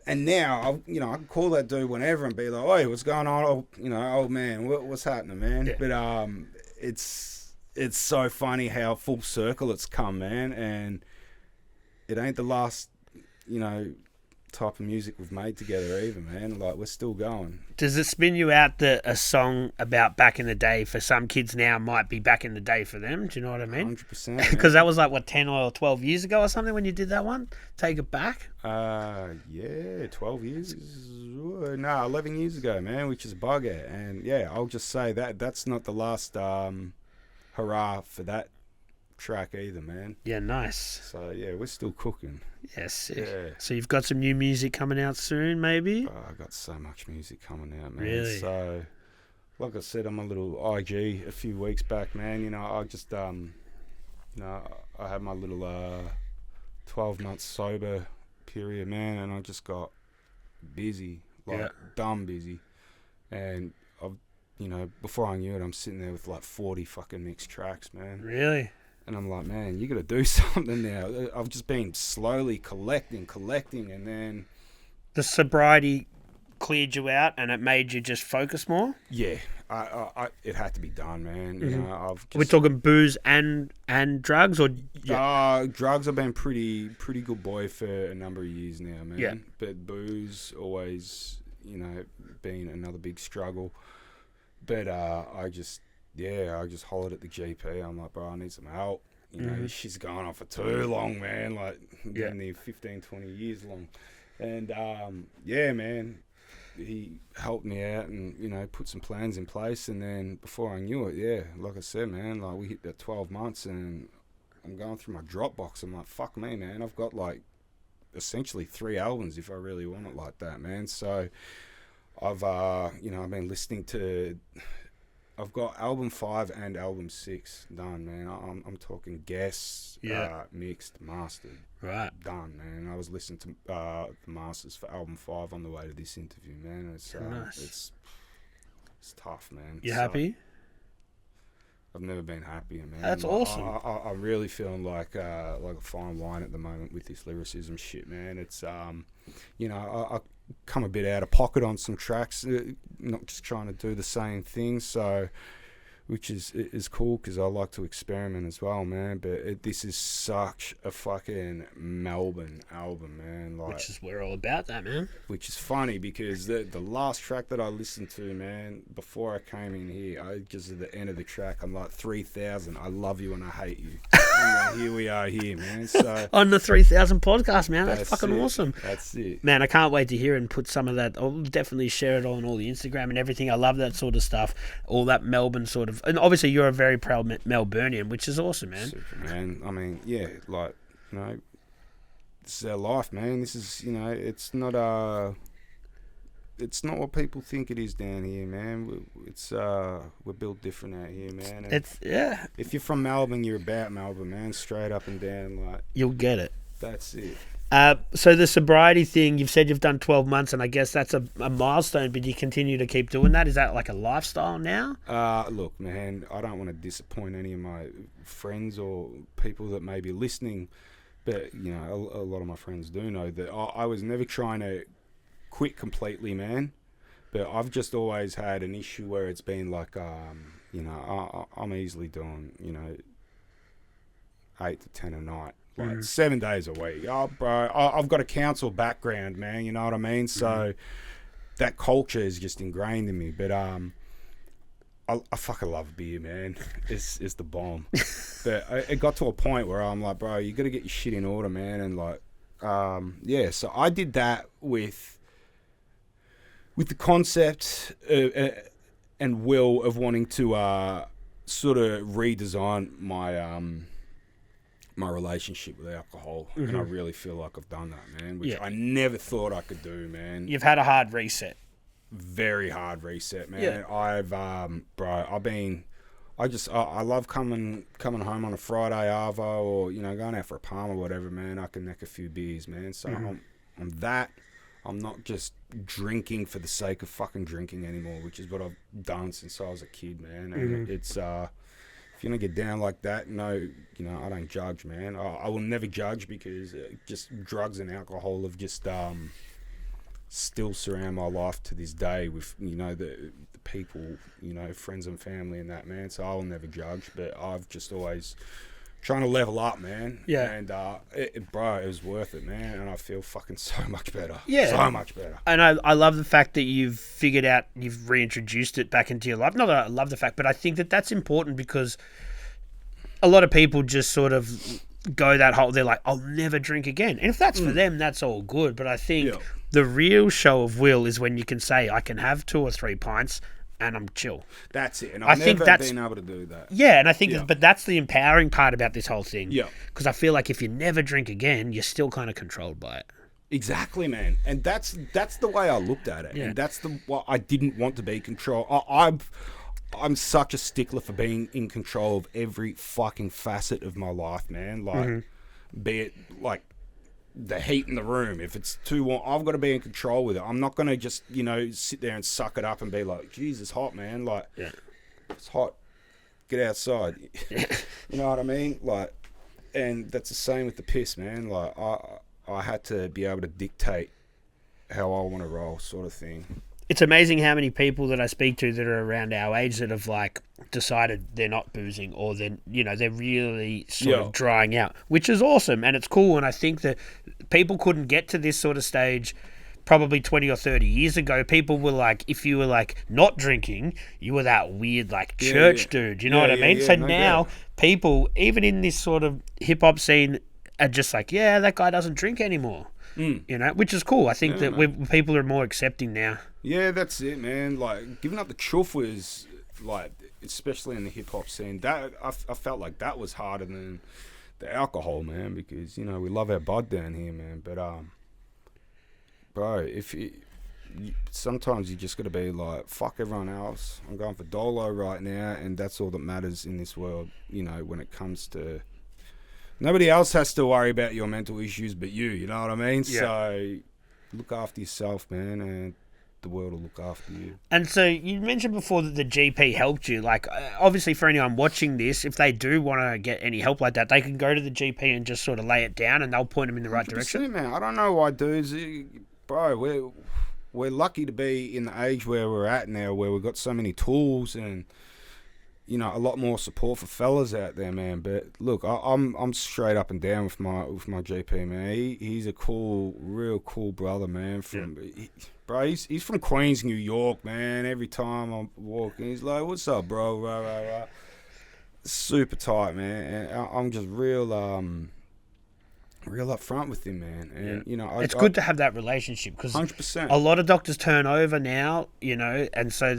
And now, I can call that dude whenever and be like, "Oi, what's going on, old man? What's happening, man?" Yeah. But it's so funny how full circle it's come, man. And it ain't the last, type of music we've made together either, man. Like, we're still going. Does it spin you out that a song about back in the day for some kids now might be back in the day for them? Do you know what I mean? 100%. Because that was like, what, 10 or 12 years ago or something when you did that one? Take It Back? Yeah, 12 years. No, 11 years ago, man, which is a bugger. And yeah, I'll just say that's not the last hurrah for that track either, man. Yeah, nice. So yeah, we're still cooking. Yes. Yeah. So you've got some new music coming out soon, maybe? Oh, I got so much music coming out, man. Really? So, like I said on my little IG a few weeks back, man. I just I had my little 12 months sober period, man, and I just got busy, dumb busy, and I've before I knew it, I'm sitting there with like 40 fucking mixed tracks, man. Really? And I'm like, man, you got to do something now. I've just been slowly collecting, and then... The sobriety cleared you out and it made you just focus more? Yeah. It had to be done, man. Mm-hmm. We're talking booze and drugs? Or drugs, I've been pretty good boy for a number of years now, man. Yeah. But booze, always, been another big struggle. But I just hollered at the GP. I'm like, bro, I need some help. She's gone on for too long, man. Like, getting there 15, 20 years long. And, man, he helped me out and, put some plans in place. And then before I knew it, like I said, man, like we hit that 12 months and I'm going through my Dropbox. I'm like, fuck me, man. I've got like essentially 3 albums if I really want it like that, man. So I've, I've been listening to... I've got album 5 and album 6 done, man. I'm talking guests, mixed, mastered. Right. Done, man. I was listening to the masters for album 5 on the way to this interview, man. It's nice. It's tough, man. You happy? I've never been happier, man. That's awesome. I'm really feeling like a fine wine at the moment with this lyricism shit, man. It's I come a bit out of pocket on some tracks, not just trying to do the same thing, so which is cool because I like to experiment as well, man. But this is such a fucking Melbourne album, man. Like, which is we're all about that, man. Which is funny because the last track that I listened to, man, before I came in here, just at the end of the track, I'm like 3,000. I love you and I hate you. And here we are here, man. So on the 3,000 podcast, man. That's fucking awesome. That's it, man. I can't wait to hear it and put some of that. I'll definitely share it on all the Instagram and everything. I love that sort of stuff. All that Melbourne sort of. And obviously, you're a very proud Melburnian, which is awesome, man. Super, man. I mean, yeah, like, this is our life, man. This is, it's not what people think it is down here, man. We're built different out here, man. And if you're from Melbourne, you're about Melbourne, man. Straight up and down, like. You'll get it. That's it. So the sobriety thing, you've said you've done 12 months, and I guess that's a milestone, but you continue to keep doing that? Is that like a lifestyle now? Look, man, I don't want to disappoint any of my friends or people that may be listening, but, a lot of my friends do know that I was never trying to quit completely, man, but I've just always had an issue where it's been like, I'm easily doing, 8 to 10 a night. Like 7 days a week. Oh, bro, I've got a council background, man. You know what I mean? So that culture is just ingrained in me. But I fucking love beer, man. It's the bomb. But it got to a point where I'm like, bro, you got to get your shit in order, man. And like, so I did that with the concept and will of wanting to sort of redesign my relationship with alcohol, and I really feel like I've done that, man, which Yeah. I never thought I could do, man. You've had a hard reset. Very hard reset, man. Yeah. I love coming home on a Friday arvo, or going out for a palm or whatever, man. I can neck a few beers, man. So I'm not just drinking for the sake of fucking drinking anymore, which is what I've done since I was a kid, man. And it's if you don't get down like that, I don't judge, man. I will never judge, because just drugs and alcohol have just still surround my life to this day with the people, friends and family and that, man. So I'll never judge, but I've just always trying to level up, man. Yeah. And it was worth it, man. And I feel fucking so much better. Yeah. So much better. And I love the fact that you've figured out, you've reintroduced it back into your life. Not that I love the fact, but I think that that's important, because a lot of people just sort of go that whole, they're like, I'll never drink again. And if that's for them, that's all good. But I think the real show of will is when you can say, I can have 2 or 3 pints and I'm chill. That's it. And I've never been able to do that. Yeah, and I think, but that's the empowering part about this whole thing. Yeah. Because I feel like if you never drink again, you're still kind of controlled by it. Exactly, man. And that's the way I looked at it. Yeah. And that's what I didn't want to be controlled. I'm such a stickler for being in control of every fucking facet of my life, man. Like, be it like the heat in the room. If it's too warm, I've got to be in control with it. I'm not going to just, sit there and suck it up and be like, geez, it's hot, man. Like, it's hot. Get outside. You know what I mean? Like, and that's the same with the piss, man. Like, I had to be able to dictate how I want to roll, sort of thing. It's amazing how many people that I speak to that are around our age that have like decided they're not boozing, or they're really sort of drying out, which is awesome and it's cool. And I think that people couldn't get to this sort of stage probably 20 or 30 years ago. People were like, if you were like not drinking, you were that weird like church dude. You know what I mean? So now people, even in this sort of hip hop scene, are just like, yeah, that guy doesn't drink anymore. Which is cool. I think that people are more accepting now. Yeah, that's it, man. Like, giving up the chuff was, like, especially in the hip-hop scene, that I felt like that was harder than the alcohol, man, because, we love our bud down here, man. But, bro, sometimes you just got to be like, fuck everyone else. I'm going for Dolo right now, and that's all that matters in this world, when it comes to... Nobody else has to worry about your mental issues but you know what I mean? Yeah. So look after yourself, man, and the world will look after you. And so you mentioned before that the GP helped you. Like, obviously for anyone watching this, if they do want to get any help like that, they can go to the GP and just sort of lay it down and they'll point them in the right direction. Man, I don't know why dudes... Bro, we're lucky to be in the age where we're at now, where we've got so many tools and... a lot more support for fellas out there, man. But look, I'm straight up and down with my GP, man. He's a real cool brother, man. He's from Queens, New York, man. Every time I'm walking, he's like, "What's up, bro?" Rah, rah, rah. Super tight, man. And I'm just real up front with him, man. And it's good to have that relationship, because 100%. A lot of doctors turn over now, and so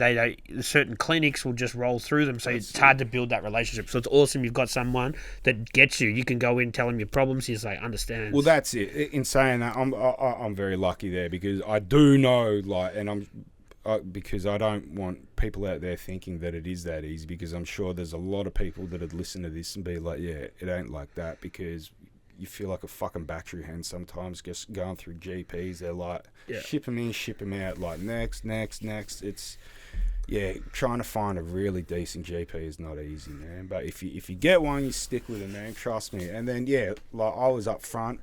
certain clinics will just roll through them, so it's hard to build that relationship. So it's awesome you've got someone that gets you. You can go in, tell him your problems, he's like, understands. Well, that's it. In saying that, I'm very lucky there, because I do know, like, and because I don't want people out there thinking that it is that easy, because I'm sure there's a lot of people that would listen to this and be like, yeah, it ain't like that, because you feel like a fucking battery hen sometimes just going through GPs. They're like, ship them in, ship them out, like next. It's, trying to find a really decent GP is not easy, man. But if you get one, you stick with it, man. Trust me. And then, like I was up front.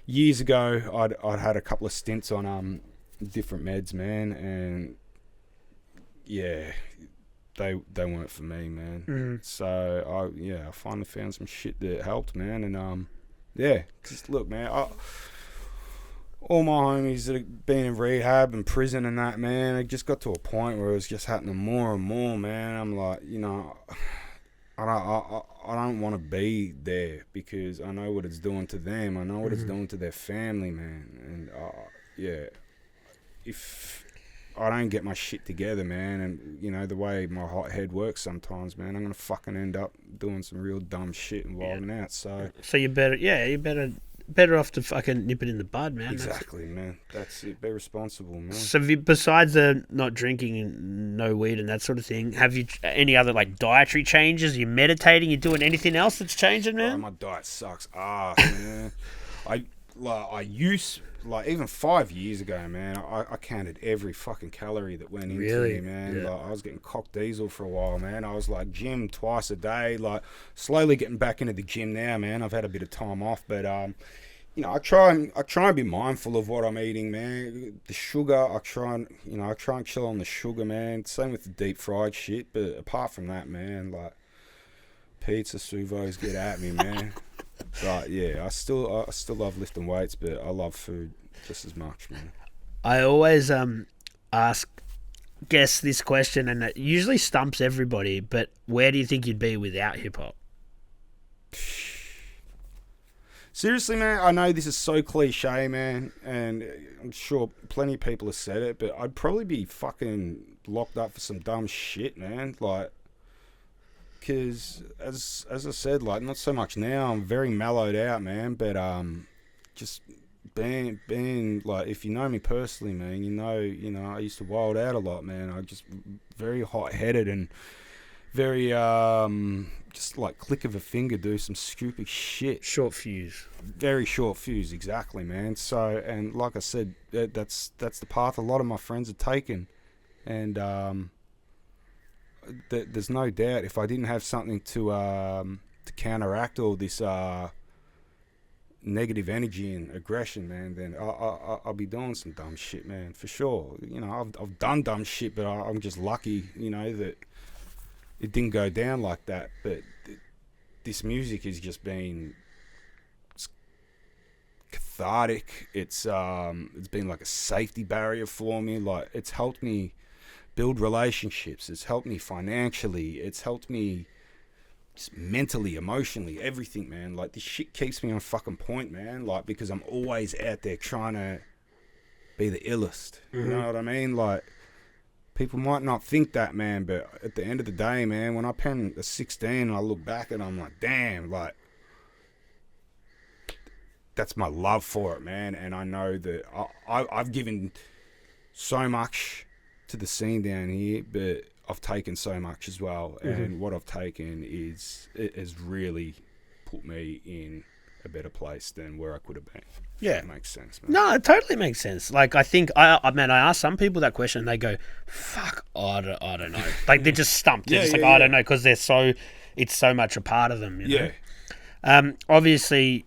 Years ago, I'd had a couple of stints on different meds, man. And, they weren't for me, man. Mm-hmm. So, I finally found some shit that helped, man. And, because look, man, all my homies that have been in rehab and prison and that, man, it just got to a point where it was just happening more and more, man. I'm like, I don't want to be there, because I know what it's doing to them. I know what it's doing to their family, man. And if I don't get my shit together, man, and you know the way my hot head works sometimes, man, I'm gonna fucking end up doing some real dumb shit and wilding out. So you better off to fucking nip it in the bud, man. exactly, man. That's it. Be responsible, man. So besides the not drinking and no weed and that sort of thing, have you any other like dietary changes? You meditating? You doing anything else that's changing, man? My diet sucks ass, man. I used even 5 years ago, man. I counted every fucking calorie that went into me, man. Yeah. Like, I was getting cock diesel for a while, man. I was like gym twice a day. Like slowly getting back into the gym now, man. I've had a bit of time off, but you know, I try and be mindful of what I'm eating, man. The sugar, I try and chill on the sugar, man. Same with the deep fried shit, but apart from that, man, like pizza, suvos, get at me, man. But yeah, I still love lifting weights, but I love food just as much, man. I always ask guests this question, and it usually stumps everybody. But where do you think you'd be without hip hop? Seriously, man, I know this is so cliche, man, and I'm sure plenty of people have said it, but I'd probably be fucking locked up for some dumb shit, man. Like, because as I said, like, not so much now. I'm very mellowed out, man, but just being like, if you know me personally, man, you know, I used to wild out a lot, man. I just very hot-headed and very just like click of a finger do some stupid shit. Short fuse. Very short fuse, exactly, man. So, and like I said, that's the path a lot of my friends have taken, and there's no doubt if I didn't have something to counteract all this negative energy and aggression, man, then I'll be doing some dumb shit, man, for sure. You know, I've done dumb shit, but I'm just lucky, you know, that it didn't go down like that. But this music has just been cathartic. It's been like a safety barrier for me. Like, it's helped me build relationships. It's helped me financially. It's helped me just mentally, emotionally, everything, man. Like, this shit keeps me on fucking point, man. Like, because I'm always out there trying to be the illest. You know what I mean? Like, people might not think that, man, but at the end of the day, man, when I pen a 16 and I look back and I'm like, damn, like, that's my love for it, man. And I know that I've given so much to the scene down here, but I've taken so much as well. And what I've taken it has really put me in a better place than where I could have been. Yeah. That makes sense, man. No, it totally makes sense. Like, I think, I ask some people that question and they go, fuck, I don't know. Like, they're just stumped. They're just like, I don't know, because it's so much a part of them, you know? Yeah. Obviously,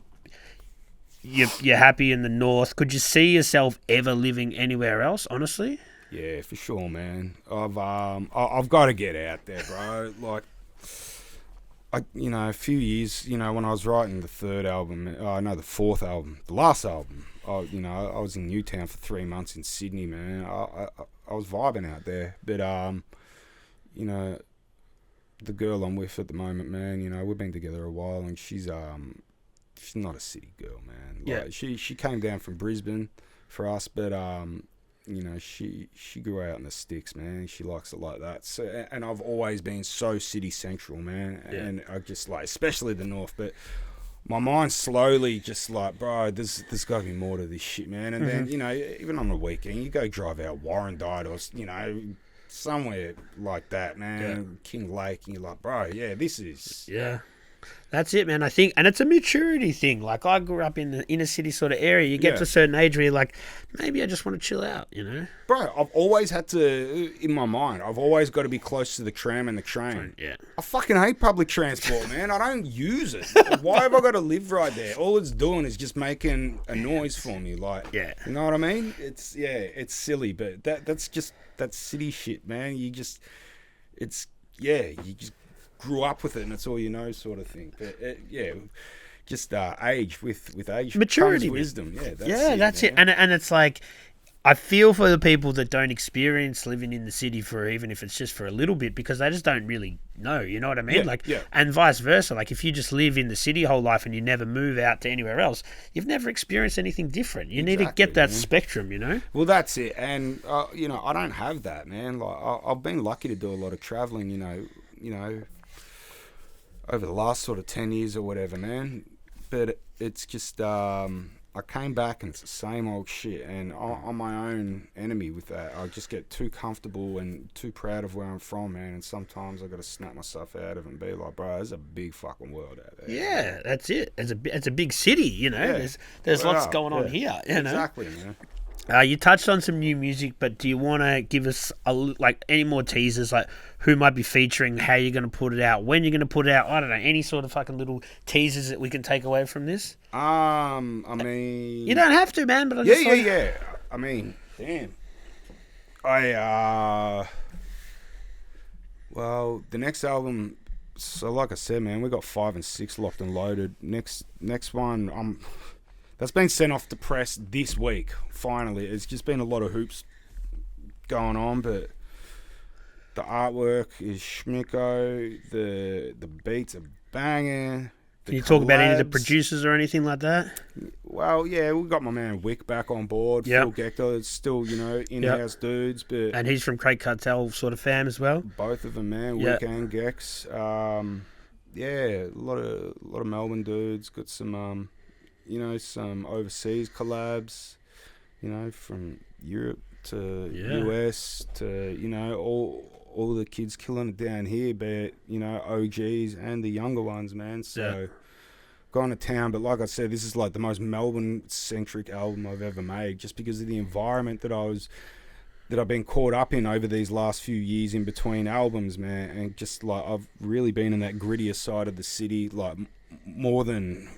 you're happy in the north. Could you see yourself ever living anywhere else, honestly? Yeah, for sure, man. I've got to get out there, bro. Like, a few years, when I was writing the third album, the fourth album, the last album, I was in Newtown for 3 months in Sydney, man. I was vibing out there, but the girl I'm with at the moment, man, we've been together a while, and she's not a city girl, man. Like, she came down from Brisbane for us, but she grew out in the sticks, man. She likes it like that. So, and I've always been so city central, man. Yeah. And I just like, especially the north. But my mind's slowly just like, bro, there's got to be more to this shit, man. And then even on the weekend, you go drive out Warrandyte or somewhere like that, man. King Lake, and you're like, bro, this is That's it, man. I think, and it's a maturity thing. Like, I grew up in the inner city sort of area. You get to a certain age where you're like, maybe I just want to chill out, Bro, I've always had to, in my mind, I've always got to be close to the tram and the train. Yeah. I fucking hate public transport, man. I don't use it. Why have I got to live right there? All it's doing is just making a noise for me. Like, you know what I mean? It's silly, but that's city shit, man. You just grew up with it and it's all you know, sort of thing. But just age with age, maturity, comes wisdom. That's it. And it's like, I feel for the people that don't experience living in the city for even if it's just for a little bit because they just don't really know, you know what I mean? And vice versa. Like if you just live in the city whole life and you never move out to anywhere else, you've never experienced anything different. You need to get that spectrum, you know? Well, that's it. And, you know, I don't have that, man. Like I've been lucky to do a lot of traveling, you know, over the last sort of 10 years or whatever, man. But it's just... I came back and it's the same old shit, and I'm my own enemy with that. I just get too comfortable and too proud of where I'm from, man, and sometimes I got to snap myself out of it and be like, bro, there's a big fucking world out there. Yeah, that's it. It's a big city, you know. Yeah. There's lots going on here, you know. Exactly, man. You touched on some new music, but do you want to give us like any more teasers, like who might be featuring, how you're going to put it out, when you're going to put it out? I don't know, any sort of fucking little teasers that we can take away from this? I mean, you don't have to, man. But yeah. I mean, damn. Well, the next album. So, like I said, man, we got 5 and 6 locked and loaded. Next one, that's been sent off to press this week. Finally, it's just been a lot of hoops going on, but the artwork is schmicko. The beats are banging. Can you talk about any of the producers or anything like that? Well, yeah, we got my man Wick back on board. Phil Gector, it's still, you know, in-house dudes, but and he's from Craig Cartel sort of fam as well. Both of them, man, Wick and Gex. Yeah, a lot of Melbourne dudes. Got some, you know, some overseas collabs. You know, from Europe to US to, you know, all the kids killing it down here, but, you know, OGs and the younger ones, man. So, gone to town. But like I said, this is like the most Melbourne-centric album I've ever made, just because of the environment that I've been caught up in over these last few years in between albums, man. And just like I've really been in that grittier side of the city, like more than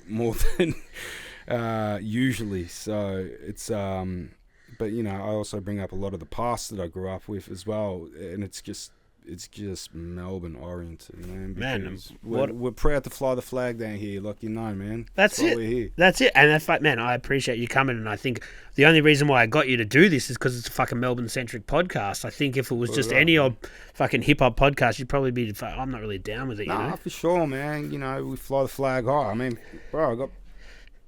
usually. So it's but, you know, I also bring up a lot of the past that I grew up with as well, and it's just Melbourne oriented, man. We're proud to fly the flag down here, like, you know, man. That's it. We're here. That's it. And that's like, man, I appreciate you coming, and I think the only reason why I got you to do this is because it's a fucking Melbourne centric podcast. I think if it was just any old fucking hip hop podcast, you'd probably be, I'm not really down with it. You know, for sure, man. You know, we fly the flag high. I mean, bro, I got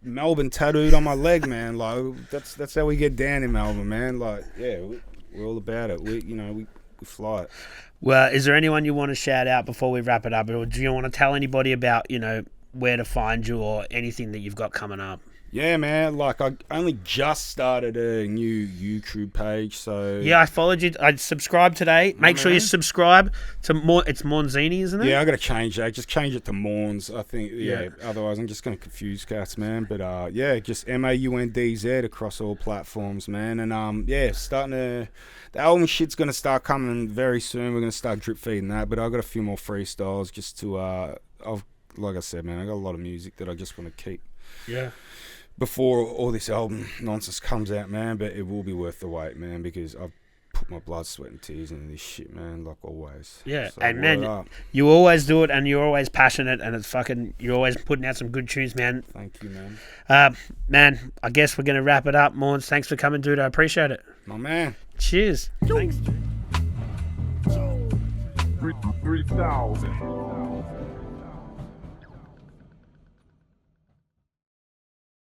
Melbourne tattooed on my leg, man. Like that's how we get down in Melbourne, man. Like, yeah, we're all about it. We fly it. Well, is there anyone you want to shout out before we wrap it up, or do you want to tell anybody about, you know, where to find you or anything that you've got coming up? Yeah, man. Like, I only just started a new YouTube page, so... Yeah, I followed you. I subscribed today. Make sure you subscribe to It's Maundzini, isn't it? Yeah, I got to change that. Just change it to Maundz, I think. Yeah, otherwise I'm just going to confuse cats, man. But, yeah, just MAUNDZ across all platforms, man. And, yeah, the album shit's going to start coming very soon. We're going to start drip feeding that. But I've got a few more freestyles just to... like I said, man, I got a lot of music that I just want to keep. Yeah. Before all this album nonsense comes out, man, but it will be worth the wait, man, because I've put my blood, sweat and tears into this shit, man, like always. Yeah, so, and man, you always do it, and you're always passionate, and it's fucking, you're always putting out some good tunes, man. Thank you, man. Man, I guess we're going to wrap it up. Maundz, thanks for coming, dude. I appreciate it. My man. Cheers. Thanks, dude. 3,000.